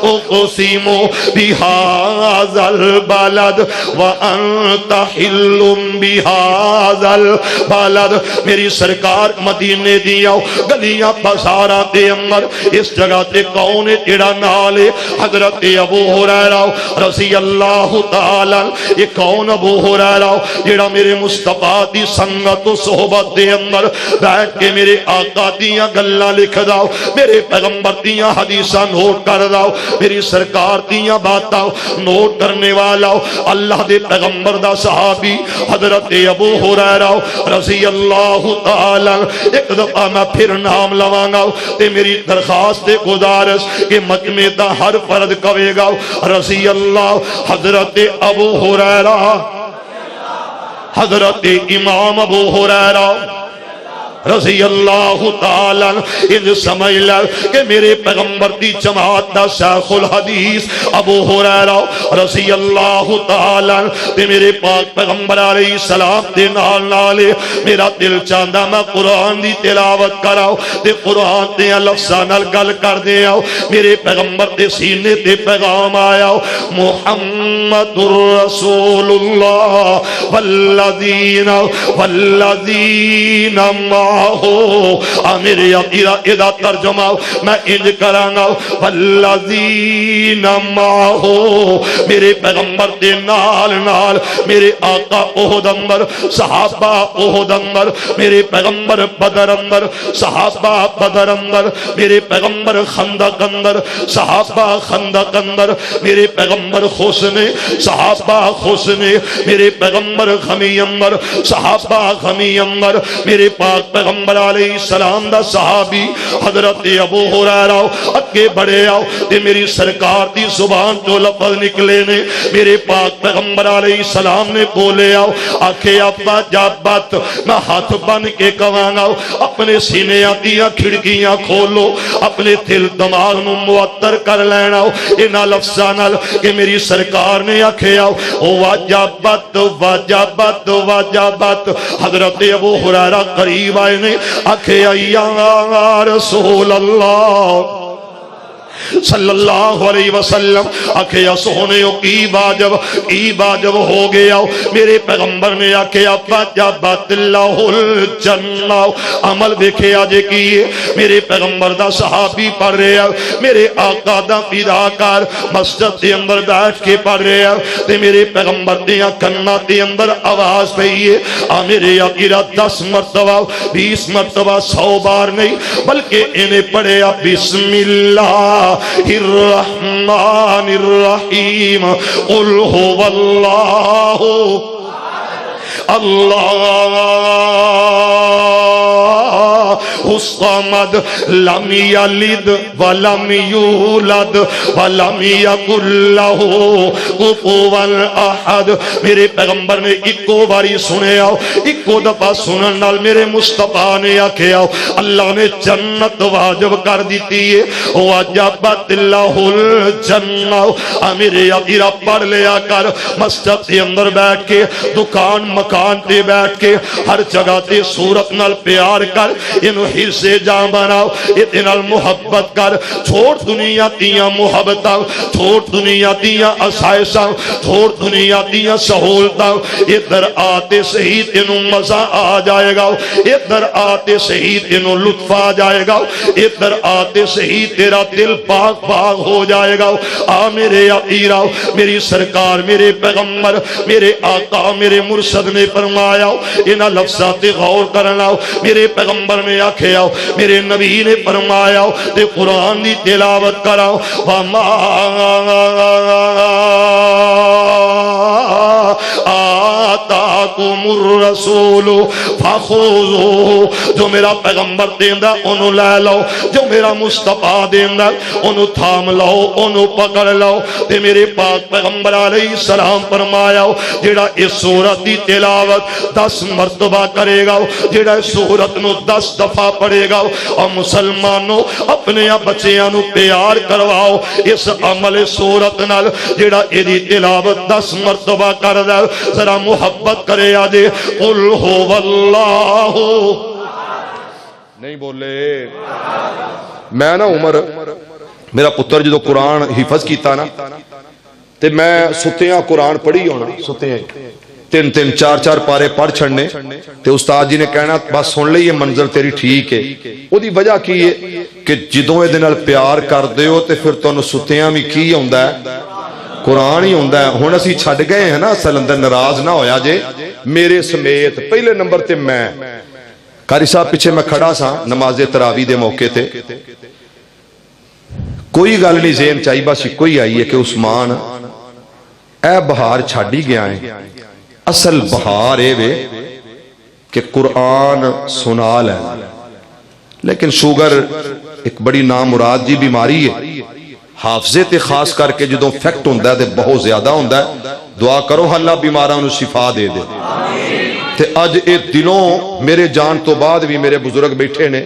اقسم بهذا البلد وانت حل بهذا البلد میری سرکار مدینے دیا گلیاں بازاراں دے اندر اس جگہ تے کون ہے جڑا نال ہے حضرت ابو ہریرہ رضی اللہ تعالی یہ کون ابو ہریرہ جڑا میرے مصطفیٰ دی سنگت و صحبت دے اندر بیٹھ کے میرے آقا دیاں گلاں لکھ داؤ میرے پیغمبر دیاں حدیثاں نوٹ کر داؤ میری سرکار دیاں باتاں نوٹ کرنے والا اللہ دے پیغمبر دا صحابی حضرت ابو ہریرہ رضی اللہ تعالی ایک دفعہ میں پھر نام لواں گا تے میری درخواست گزارش کہ مجمع دا ہر فرد کہے گا رضی اللہ حضرت ابو ہریرہ حضرت امام ابو ہریرہ رضی اللہ تعالی ان سمجھ لے کہ میرے پیغمبر دی جماعت دا شیخ الحدیث ابو ہریرہ رضی اللہ تعالی تے میرے پاک پیغمبر علیہ السلام دے نال نال میرا دل چاہندا میں قرآن دی تلاوت کراؤ تے قرآن دے لفظاں نال گل کر دیاں میرے پیغمبر دے سینے تے پیغام آیا محمد رسول اللہ والذین معه میرے ادا ترجمہ میں انج کراں والذین معه میرے پیغمبر دے نال نال میرے آقا احد اندر صحابہ احد اندر میرے پیغمبر بدر اندر صحابہ بدر اندر میرے پیغمبر خندق اندر صحابہ خندق اندر میرے پیغمبر حسن صحابہ حسن میرے پیغمبر غمی اندر صحابہ غمی اندر میرے پاک پیغمبر علیہ السلام دا صحابی حضرت ابو ہریرہ اگے بڑھے آؤ تے میری سرکار دی زبان جو لفظ نکلے نے میرے پاک پیغمبر علیہ السلام نے بولے آؤ آکھے ابا جابت میں ہاتھ بن کے کہاں اپنے سینے دیا کھڑکیاں کھولو اپنے دل دماغ نو معطر کر لینا انہاں لفظاں نال کہ میری سرکار نے آکھے آؤ واجبت واجبت واجبت حضرت ابو ہریرہ قریب آئے نے آکھے یا رسول اللہ صلی اللہ علیہ وسلم آکھیا سونےو کی واجب ہو گیا میرے پیغمبر نے آکھیا واجبت اللہ الجنہ عمل دیکھے آجے کیے میرے پیغمبر دا صحابی پڑھ رہے ہیں میرے آقا دا فداکار مسجد دے اندر بیٹھ کے پڑھ رہے ہیں تے میرے پیغمبر دیا کنہ دے اندر آواز پہیے میرے آقیرہ 10 مرتبہ 20 مرتبہ 100 بار نہیں بلکہ انہیں پڑھے بسم اللہ الرحمن الرحیم قل هو اللہ اللہ الصمد لم یلد ولم یولد ولم یکن لہ کفوا احد میرے پیغمبر نے ایکو باری سنے آؤ ایکو دفعہ سنن نال میرے مصطفیٰ نے آکھے آؤ اللہ نے جنت واجب کر دیتی ہے واجبت اللہ الجنہ میرے یقیرہ پڑھ لیا کر مسجد کے اندر بیٹھ کے دکان مکان تے بیٹھ کے ہر جگہ تے صورت نال پیار کر انہوں حصے جان بناؤ اتنال محبت کر چھوڑ دنیا دیاں محبتاں چھوڑ دنیا دیاں اسائشاں چھوڑ دنیا دیاں سہولتاں ادھر آتے صحیح تینوں مزہ آ جائے گا ادھر آتے صحیح تینوں لطف آ جائے گا ادھر آتے صحیح تیرا دل پاک پاک ہو جائے گا میرے یقیرہ میری سرکار میرے پیغمبر میرے آقا میرے مرشد نے فرمایا انہا لفظات غور کرنا میرے پیغمبر نے آکھے آؤ میرے نبی نے فرمایا تے قرآن دی تلاوت کراؤ وَمَا آتَاكُمُ الرَّسُولُ فَخُذُوهُ جو میرا پیغمبر دیندہ انہوں لے لو جو میرا مصطفیٰ دیندہ انہوں تھام لو انہوں پکڑ لو تے میرے پاک پیغمبر علیہ السلام فرمایا جیڑا اس سورت دی تلاوت 10 مرتبہ کرے گا جیڑا اس سورت نو 10 دفعہ پڑھے گا اور مسلمانوں اپنے بچیاں نو پیار کرواؤ اس عمل سورت نال جیڑا ایدی تلاوت 10 مرتبہ کر دے ذرا محبت کرے آجے قل هو اللہ نہیں بولے میں نا عمر میرا پتر جدو قرآن حفظ کیتا نا تے میں ستیاں قرآن پڑھی ہونا ستیاں 3-4 پارے پڑھ چھڑنے تے استاد جی نے کہنا بس سن لے یہ منظر تیری ٹھیک ہے وہ دی وجہ کی ہے کہ جدوں یہ دنال پیار کر دے ہو تے پھر تو انہوں ستیاں بھی کی ہوندہ ہے قرآن ہی ہوندہ ہے ہون اسی چھڑ گئے ہیں نا اصل اندر ناراض نہ ہویا جے میرے سمیت پہلے نمبر تے میں قاری صاحب پیچھے میں کھڑا سا نماز تراویح دے موقع تے کوئی گل نہیں ذہن چاہی بس کوئی آئی ہے کہ عثمان اے بہار چھاڑی گیا ہے اصل بہار اے وے کہ قرآن سنال ہے لیکن شوگر ایک بڑی نامراد جی بیماری ہے حافظے تے خاص کر کے جدوں فیکٹ ہوندہ ہے تے بہت زیادہ ہوندہ ہے دعا کرو اللہ بیماراں نو شفا دے دے تے اج اے دلوں میرے جان تو بعد بھی میرے بزرگ بیٹھے نے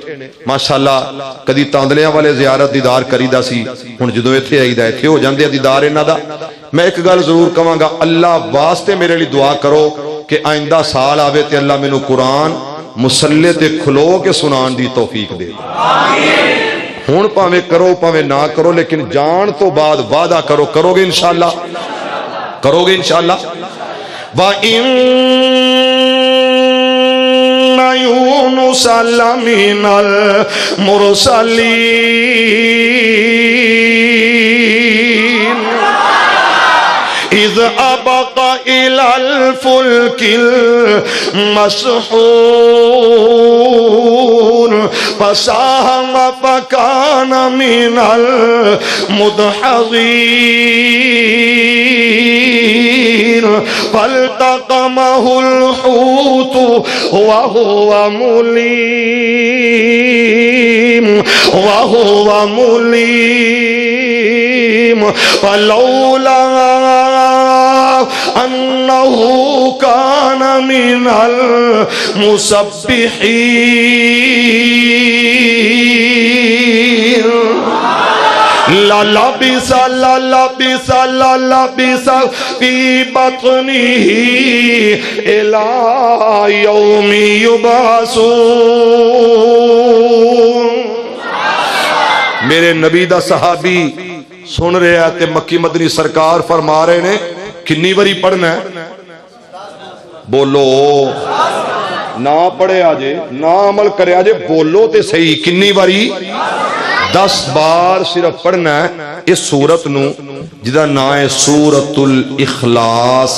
ماشاءاللہ کدی تاندلیاں والے زیارت دیدار کریدا سی ہن جدوں ایتھے آئیدا ایتھے ہو جاندے دیدار انہاں دا میں ایک گل ضرور کہاں گا اللہ واسطے میرے لیے دعا کرو کہ آئندہ سال آوے تے اللہ مینوں قرآن مسلے تے کھلو کے سنان دی توفیق دے ہن پاویں کرو پاویں نہ کرو لیکن جان تو بعد وعدہ کرو کرو گے انشاءاللہ کرو گے انشاءاللہ وَإِنَّ يُونُسَ لَمِنَ الْمُرْسَلِينَ إِذْ أَبَقَ إِلَى الْفُلْكِ الْمَشْحُونِ فَسَاهَمَ فَكَانَ مِنَ الْمُدْحَضِينَ فَالْتَقَمَهُ الْحُوتُ وَهُوَ مُلِيمٌ فَلَوْلَا أَنَّهُ كَانَ مِنَ الْمُسَبِّحِينَ لَلَبِسَ فِي بَطْنِهِ إِلَى يَوْمِ يُبْعَثُونَ میرے نبی دا صحابی سن رہے ہیں تے مکی مدنی سرکار فرما رہے نے کنی باری پڑھنا ہے بولو نہ پڑھے آجے نہ عمل کرے آجے بولو تے صحیح کنی باری 10 بار صرف پڑھنا ہے اس سورت نو جدا نا ہے سورت الاخلاص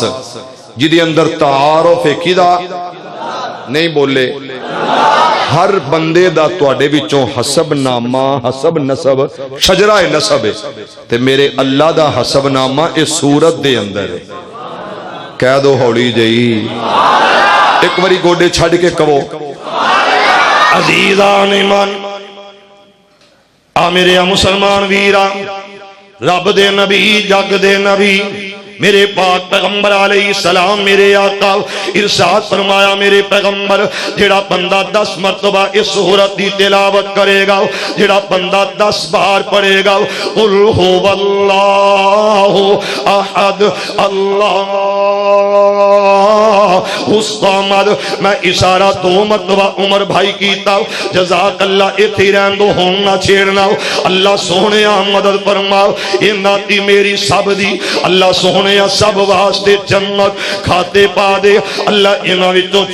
جدی اندر تعارف ہے کدا نہیں بولے ہر بندے دا تواڈے وچوں حسب نامہ حسب نسب شجرہ نسب ہے تے میرے اللہ دا حسب نامہ اس سورت دے اندر ہے کہہ دو ہوڑی جئی ایک باری گوڑے چھڑ کے کہو عزیزان ایمان آ میرے مسلمان ویرا رب دے نبی جگ دے نبی میرے پاک پیغمبر علیہ السلام میرے آقا ارشاد فرمایا میرے پیغمبر جڑا بندہ 10 مرتبہ اس سورت دی تلاوت کرے گا جڑا بندہ 10 بار پڑھے گا قل هو اللہ احد اللہ الصمد میں اشارہ 2 مرتبہ عمر بھائی کیتا جزاک اللہ ایتھے رہن دو ہون نہ چھیڑنا اللہ سونے مدد فرماؤ انہاں دی میری سب دی اللہ سونے سب واسطے جنت کھاتے پا دے اللہ انہاں وچوں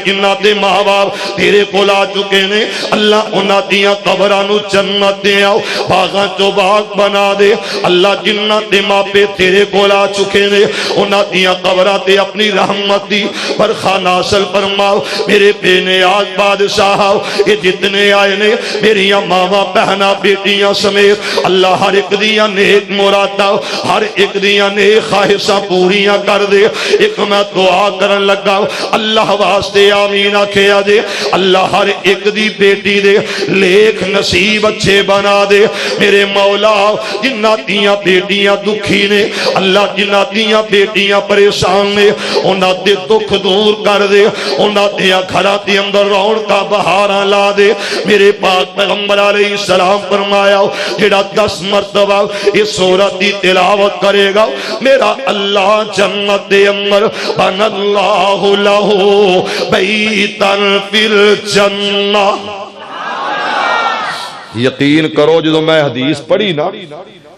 جنہ دے ماں باپ تیرے کول آ چکے نے اللہ انہاں دیاں قبراں نو جنت دے آؤ باغاں چوں باغ بنا دے اللہ جنہ دے ماپے تیرے کول آ چکے نے انہاں دیاں قبراں تے اپنی رحمت دی برخا ناصل فرماؤ میرے بے نیاز بادشاہ یہ جتنے آئے نے میری ماما بہنا بیٹیاں سمیت اللہ ہر ایک دیاں نیک مرادہ ہر ایک دیاں نیک خواہشاں پوریاں کر دے ایک میں دعا کرن لگا اللہ واسطے آمین آکھیا دے اللہ ہر ایک دی بیٹی دے لیکھ نصیب اچھے بنا دے میرے مولا جنہ دیاں بیٹیاں دکھی نے اللہ جنہ دیاں بیٹیاں پریشان نے انہاں دے دکھ دور کر دے انہاں دیاں گھراں دے اندر رونقاں بہاراں لا دے میرے پاک پیغمبر علیہ السلام فرمایا جڑا 10 مرتبہ اس سورت دی تلاوت کرے گا میرا اللہ جنت دے اندر بن اللہ لہو بیتن فی الجنہ یقین کرو جدو میں حدیث پڑھی نا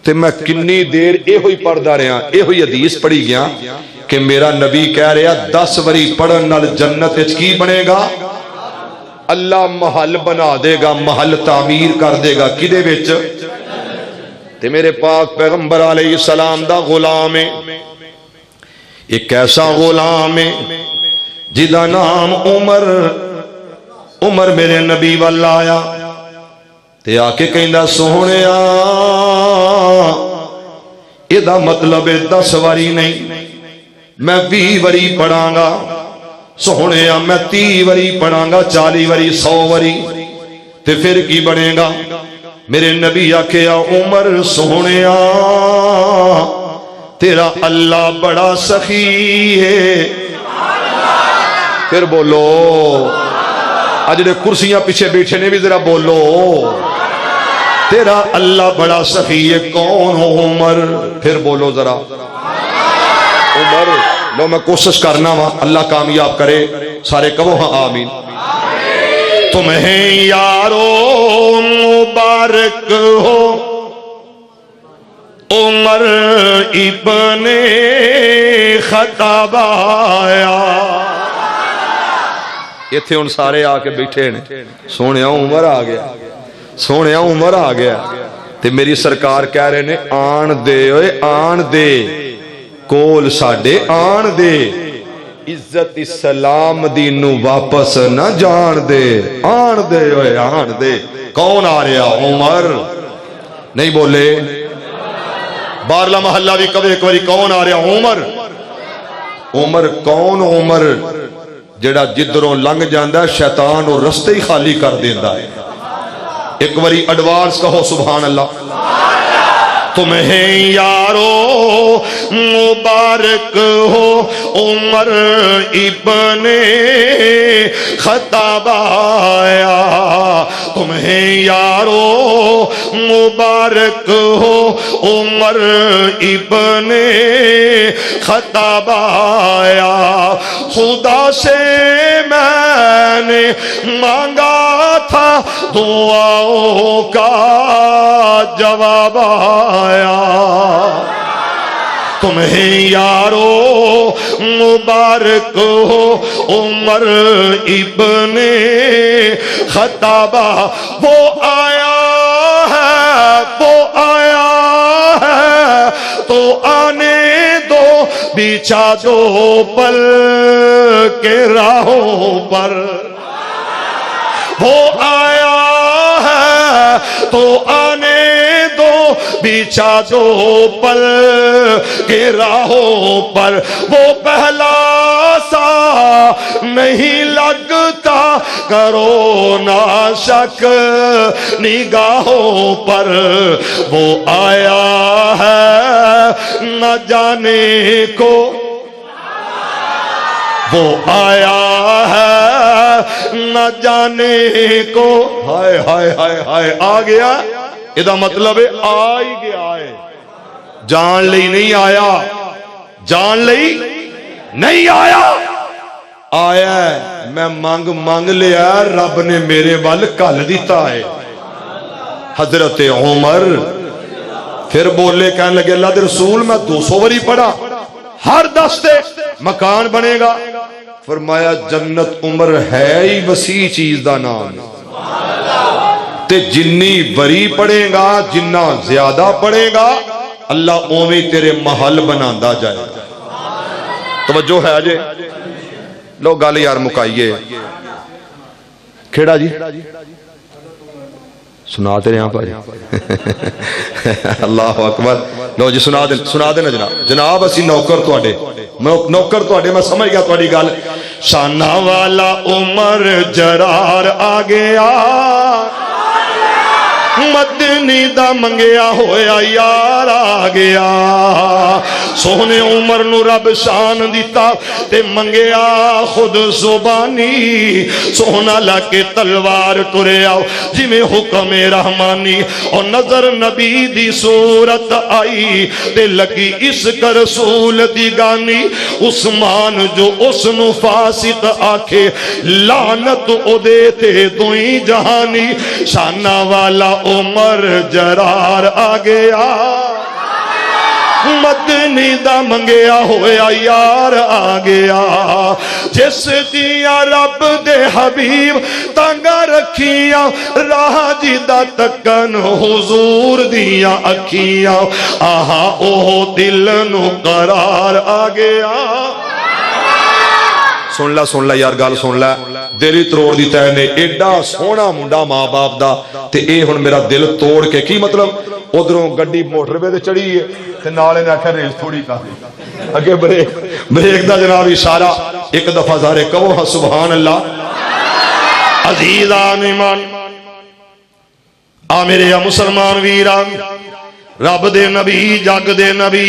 تے میں کنی دیر اے ہوئی پڑھدا رہا اے ہوئی حدیث پڑھی گیا کہ میرا نبی کہہ رہا 10 وری پڑھن نال جنت وچ کی بنے گا اللہ محل بنا دے گا محل تعمیر کر دے گا کدے وچ تے میرے پاک پیغمبر علیہ السلام دا غلام ہے ایک ایسا غلام ہے جدا نام عمر میرے نبی والا آیا تے آکے کہندا سونیا ایدہ مطلب 10 واری نہیں میں 20 واری پڑھاں گا سونیا میں 30 واری پڑھاں گا 40 واری 100 واری تے پھر کی بنے گا میرے نبی آکھے عمر سونیا تیرا اللہ بڑا سخی ہے پھر بولو اجڑے کرسیاں پیچھے بیٹھے نے بھی ذرا بولو تیرا اللہ بڑا سخی ہے کون ہو عمر پھر بولو ذرا عمر لو میں کوشش کرنا وا اللہ کامیاب کرے سارے کہو ہاں آمین تمہیں یارو مبارک ہو عمر ابن خطاب آیا ایتھے ان سارے آ کے بیٹھے نے سونے عمر آ گیا سونے عمر آ گیا تے میری سرکار کہہ رہے نے آن دے اوے آن دے کول ساڈے آن دے عزت اسلام دینو واپس نہ جان دے آن دے اوے آن دے کون آ رہا عمر نہیں بولے بارلا محلہ بھی کبھی ایک باری کون آ رہا عمر عمر کون عمر جڑا جدروں لنگ جاندہ شیطان اور رستے ہی خالی کر دیندہ ہے ایک باری ایڈوانس کہو سبحان اللہ تمہیں یارو مبارک ہو عمر ابن خطاب آیا تمہیں یارو مبارک ہو عمر ابن خطاب آیا خدا سے میں نے مانگا تھا دعاؤں کا جواب آیا تمہیں یارو مبارک ہو عمر ابن خطاب وہ آیا ہے وہ آیا ہے تو آنے دو بچھا دو پل کے راہوں پر وہ آیا ہے تو آنے دو بچھا دو پل کے راہوں پر وہ پہلا سا نہیں لگتا کرو نا شک نگاہوں پر وہ آیا ہے نہ جانے کو وہ آیا ہے نہ جانے کو ہائے ہائے ہائے ہائے آ گیا ادا مطلب ہے آ ہی گیا ہے جان لئی نہیں آیا جان لئی نہیں آیا آیا ہے میں مانگ لیا رب نے میرے وال کل دیتا ہے حضرت عمر پھر بولے کہنے لگے اللہ دے رسول میں 200 وری پڑھا ہر دستے مکان بنے گا فرمایا جنت عمر ہے ہی وسیع چیز دا نام تے جنی وری پڑے گا جنہ زیادہ پڑے گا اللہ اوویں تیرے محل بناندا جائے گا توجہ ہے اجے لو گل یار مکائیے کھیڑا جی سنا تے رہا پاجی اللہ اکبر لو جی سنا دے نا جناب جناب اسی نوکر تواڈے نوکر تواڈے میں سمجھ گیا تواڈی گل شانہ والا عمر جرار آ گیا مدنی دا منگیا ہویا یار آ گیا سونے عمر نو رب شان دیتا تے منگیا خود زبانی سونا لکے تلوار ٹرے آؤ جی میں حکم رحمانی اور نظر نبی دی صورت آئی تے لگی اس کا رسول دی گانی عثمان جو اس نو فاسق آکھے لعنت او دیتے دوئی جہانی شانہ والا عمر جرار آ گیا مدنی دا منگیا ہویا یار آ گیا جس دیا رب دے حبیب تنگا رکھیا راہ جی دا تکن حضور دیا اکھیا آہا اوہ دل نو قرار آ گیا سن لا یار گل سن لا دل تروڑ دی تے نے ایڈا سونا منڈا ماں باپ دا تے اے ہن میرا دل توڑ کے کی مطلب ادھروں گڈی موٹر وے تے چڑھی ہے تے نالے نے آکھیا ریس تھوڑی کر اگے بریک دا جناب اشارہ ایک دفعہ سارے کہو ہاں سبحان اللہ عزیزان ایمان آ میرے مسلمان ویران رب دے نبی جگ دے نبی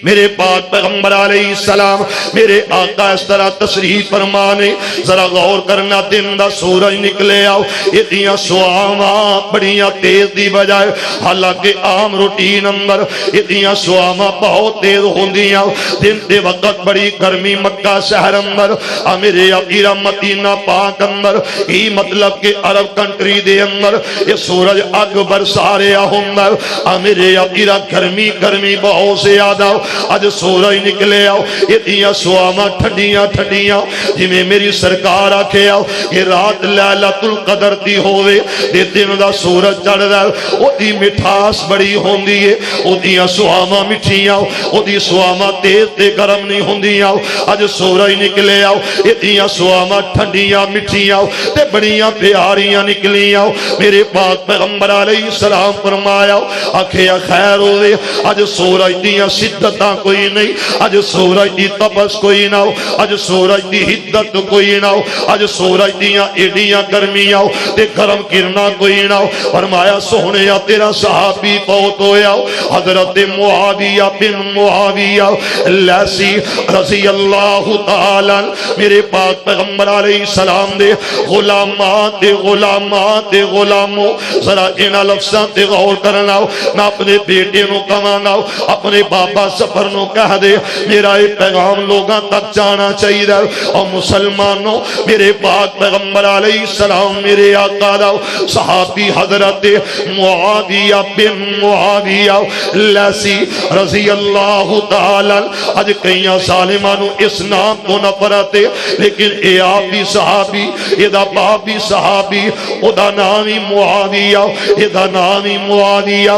میرے پاک پیغمبر علیہ السلام میرے آقا اس طرح تشریف فرمانے ذرا غور کرنا دن دا سورج نکلے آؤ اتنیاں سواواں بڑیاں تیز دی بجائے حالانکہ عام روٹین اندر اتنیاں سواواں بہت تیز ہوندیاں دن دے وقت بڑی گرمی مکہ شہر اندر میرے عقیرہ مدینہ پاک اندر ہی مطلب کہ عرب کنٹری دے اندر یہ سورج اکبر سارے اندر میرے عقیرہ گرمی گرمی بہت سے زیادہ اج سورج نکلے آؤ اتنیاں سواواں ٹھنڈیاں ٹھنڈیاں جویں میری سرکار آکھے آؤ کہ رات لیلۃ القدر دی ہووے تے دن دا سورج چڑھدا او دی مٹھاس بڑی ہوندی ہے او دیاں سواواں مٹھیاں او دی سواواں تیز تے گرم نہیں ہوندیاں اج سورج نکلے آؤ اتنیاں سواواں ٹھنڈیاں مٹھیاں تے بڑیاں پیاریاں نکلیاں میرے پاک پیغمبر علیہ السلام فرمایا آکھے خیر ہوے اج سورج دیاں شدتاں کوئی نہیں اج سورج دی تپش کوئی نہ اج سورج دی حدت کوئی نہ اج سورج دیاں ایڈیاں گرمیاں تے گرم کرنا کوئی نہ فرمایا سونیا تیرا صحابی فوت ہویا حضرت معاویہ بن معاویہ لیسی رضی اللہ تعالی میرے پاک پیغمبر علیہ السلام دے غلامات دے غلامات دے غلاموں ذرا انہاں لفظاں تے غور کرنا نہ اپنے بیٹے نو کہنا اپنے بابا سفر نو کہہ دے میرا یہ پیغام لوگاں تک جانا چاہیے اور مسلمانوں میرے پاک پیغمبر علیہ السلام میرے آقا دا صحابی حضرت معاویہ بن معاویہ لیسی رضی اللہ تعالی اج کئیاں ظالمانو اس نام تو نفرت ہے لیکن اے آپ بھی صحابی اے دا باپ بھی صحابی او دا نامی معاویہ اے دا نامی معاویہ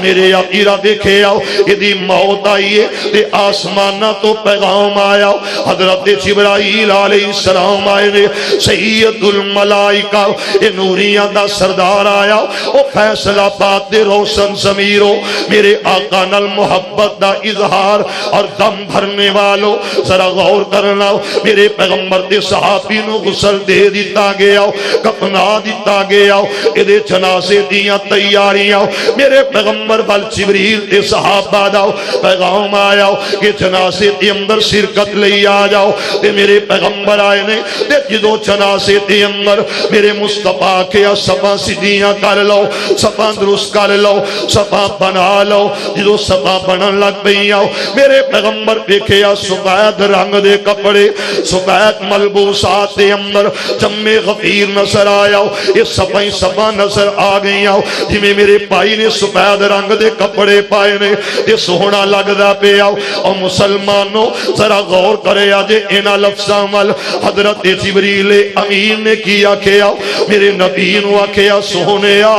میرے عقیرہ دیکھے آؤ اے دی موت آئی ہے تے آسمانہ تو پیغام آیا حضرت جبرائیل علیہ السلام آئے نے سید الملائکہ اے نوریاں دا سردار آیا او فیصلہ بات دے روشن ضمیرو میرے آقا نال محبت دا اظہار اور دم بھرنے والو ذرا غور کرنا میرے پیغمبر دے صحابی نو غسل دے دیتا گیا کفنا دیتا گیا اے دے جنازے دیاں تیاریاں میرے پیغمبر بل جبریل دے صحابہ دا پیغام آیا کہ جنازے دے اندر شرکت لئی آ جاؤ تے میرے پیغمبر آئے نے تے جدو جنازے دے اندر میرے مصطفیٰ کے صفاں سیدھیاں کر لو صفاں درست کر لو صفاں بنا لو جدو صفاں بنن لگ پئی آؤ میرے پیغمبر دیکھیا سفید رنگ دے کپڑے سفید ملبوسات دے اندر جمع غفیر نظر آیا یہ صفاں صفاں نظر آ گئی آؤ جویں میرے بھائی نے سفید رنگ دے کپڑے پائے نے تے سوہنا لگدا پیا اور مسلمانوں ذرا غور کرے اج انہاں لفظاں ول حضرت جبریل امین نے کیا کیا میرے نبی نو آکھیا سونیا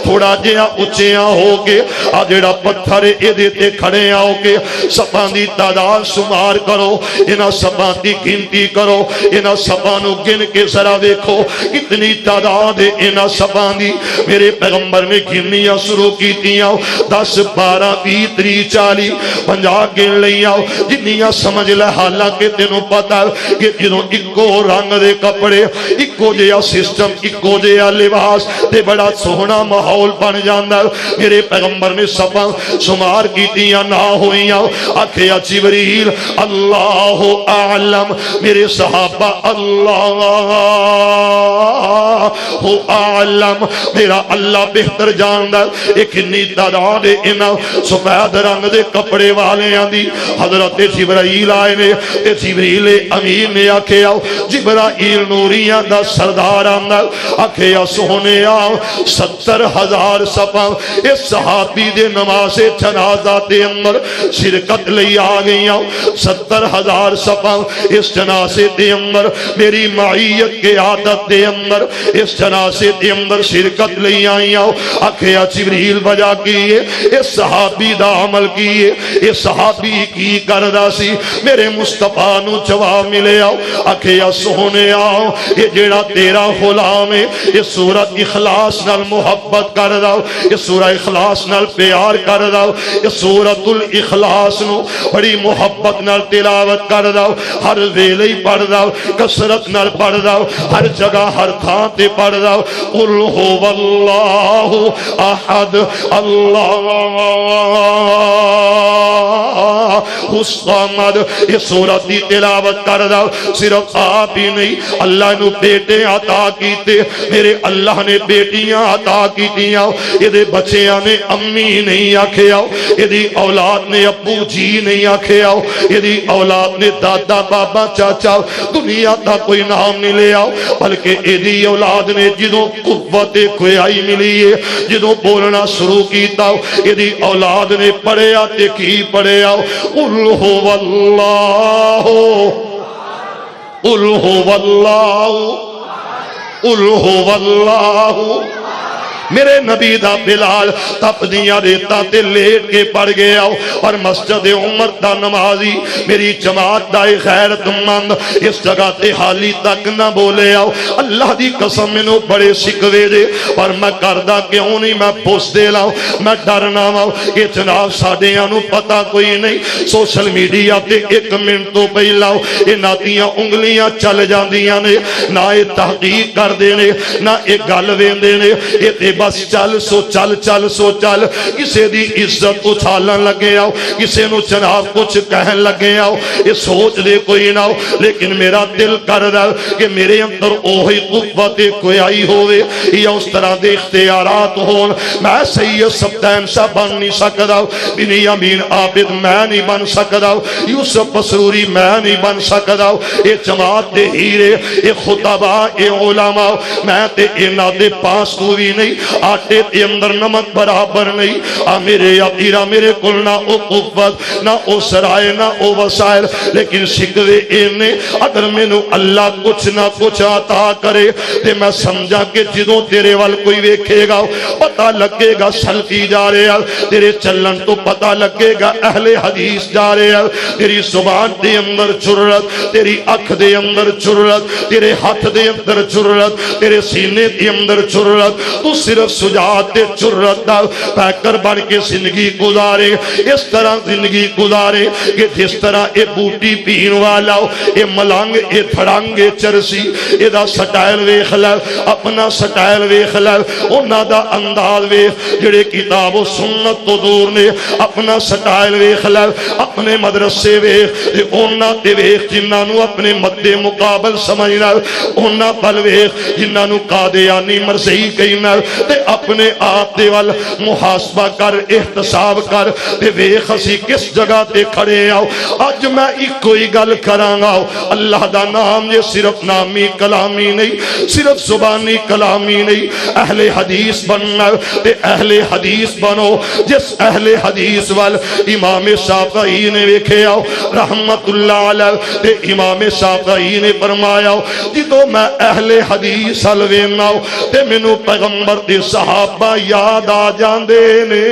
تھوڑا جہا اچیاں ہو کے آ جڑا پتھر اے تے کھڑے آؤ کے صفاں دی تعداد شمار کرو انہاں صفاں دی گنتی کرو انہاں صفاں نو گن کے ذرا دیکھو کتنی تعداد ہے انہاں صفاں دی میرے پیغمبر نے گننیاں شروع کیتیاں 10 12 20 30 40 50 گن لیاں جنیاں سمجھ لے حالانکہ تینوں پتا کہ جنوں اکو رنگ دے کپڑے اکو جہا سسٹم اکو جہا لباس تے بڑا سوہنا ماحول بن جاندا میرے پیغمبر نے صفاں شمار کیتیاں نہ ہوئیاں آکھیا جبریل اللہ اعلم میرے صحابہ اللہ اعلم میرا اللہ بہتر جاندا ایک کتنی تعداد انہاں سفید رنگ دے کپڑے والیاں دی حضرت جبرائیل آئے نے تے جبریل امین نے آکھیا جبرائیل نوریاں دا سردار آندا آکھیا سونیا 70,000 صفاں اس صحابی دے نماز جنازہ دے اندر شرکت لئی آ گئیاں 70,000 صفاں اس جنازے دے اندر میری معیت کے عادت دے اندر اس جنازے دے اندر شرکت لئی آئیاں آکھیا جبریل وجہ کیے اس صحابی دا عمل کیے اس صحابی کی کردا سی میرے مصطفیٰ نو جواب ملے آؤ آکھیا سونے آؤ یہ جیڑا تیرا غلام ہے یہ سورت اخلاص نال محبت کر داؤ یہ سورہ اخلاص نال پیار کر داؤ یہ سورت الاخلاص نو بڑی محبت نال تلاوت کر داؤ ہر ویلے پڑھ داؤ کثرت نال پڑھ داؤ ہر جگہ ہر تھان تے پڑھ داؤ قل هو اللہ احد اللہ الصمد. یہ سورت دی تلاوت کر دا. صرف آپ ہی نہیں, اللہ نو بیٹے عطا کیتے, میرے اللہ نے بیٹیاں عطا کیتیاں. یہ دے بچیاں نے امی نہیں آکھیا, یہ دی اولاد نے ابو جی نہیں آکھیا, یہ دی اولاد نے دادا بابا چاچا دنیا دا کوئی نام نہیں لے آؤ, بلکہ یہ دی اولاد نے جدوں قوت کوئی ملی ہے, جدوں بولنا شروع کیتا, یہ دی اولاد نے پڑھیا تے کی پڑھیا, قل هو اللہ, قل هو اللہ, قل هو اللہ. میرے نبی دا بلال تپدیاں ریتاں تے لیٹ کے پڑ گیا, اور مسجد عمر دا نمازی میری جماعت دا غیرت مند اس جگہ تے حالی تک نہ بولے آؤ. اللہ دی قسم مینوں بڑے شکوے دے, پر میں کردا کیوں نہیں, میں پوچھ دے لاؤ, میں ڈرنا وا کہ جناب ساڈیاں نوں پتہ کوئی نہیں. سوشل میڈیا تے ایک منٹ تو پہلا انہاں دیاں انگلیاں چل جاندیاں نے, نہ اے تحقیق کردے نے, نہ اے گل ویندے نے, اے بس چل سو چل چل سو چل. کسے دی عزت اچھالن لگے آؤ, کسے نو جناب کچھ کہن لگے آؤ, یہ سوچ دے کوئی نہ ہو. لیکن میرا دل کر رہا کہ میرے اندر اوہی قوت کوئی آئی ہوئے یا اس طرح دے اختیارات ہون. میں سید سبتین شاہ بن نہیں سکتا, بنیامین عابد میں نہیں بن سکتا, یوسف مسروری میں نہیں بن سکتا. یہ جماعت دے ہیرے, یہ خطبہ, یہ علماء, میں تے انہاں دے پاس کو بھی نہیں, آٹے تے اندر نمک برابر نہیں. میرے یقیرہ میرے کل نہ او قوت, نہ او سرائے, نہ او وسائل, لیکن شکوے اینے اگر میں نو اللہ کچھ نہ کچھ عطا کرے تے میں سمجھا کہ جدوں تیرے وال کوئی ویکھے گا پتہ لگے گا سلفی جا رہے ہیں, تیرے چلن تو پتہ لگے گا اہل حدیث جا رہے ہیں. تیری زبان دے اندر جرت, تیری اکھ دے اندر جرت, تیرے ہاتھ دے اندر جرت, تیرے سینے دے اندر جرت, تو صرف سجاد تے جرت دا پیکر بن کے زندگی گزارے. اس طرح زندگی گزارے کہ جس طرح اے بوٹی پین والا, اے ملانگ, اے تھڑانگ, اے چرسی, اے دا سٹائل ویکھ لے, اپنا سٹائل ویکھ لے, انہاں دا انداز ویکھ. جڑے کتاب و سنت تو دور نے اپنا سٹائل ویکھ لے, اپنے مدرسے ویکھ, تے انہاں تے ویکھ جنہاں نو اپنے مد مقابل سمجھنا, انہاں پل ویکھ جنہاں نو قادیانی مرزی کہنا, تے اپنے آپ دے وال محاسبہ کر, احتساب کر, تے ویکھ اسی کس جگہ تے کھڑے آؤ. اج میں ایک کوئی گل کراں گا, اللہ دا نام یہ صرف نامی کلامی نہیں, صرف زبانی کلامی نہیں. اہل حدیث بننا تے اہل حدیث بنو جس اہل حدیث وال امام شافعی نے ویکھے آؤ رحمت اللہ علیہ, تے امام شافعی نے فرمایا جدوں میں اہل حدیث ال وینا تے مینوں پیغمبر دے صحابہ یاد آ جاندے نے.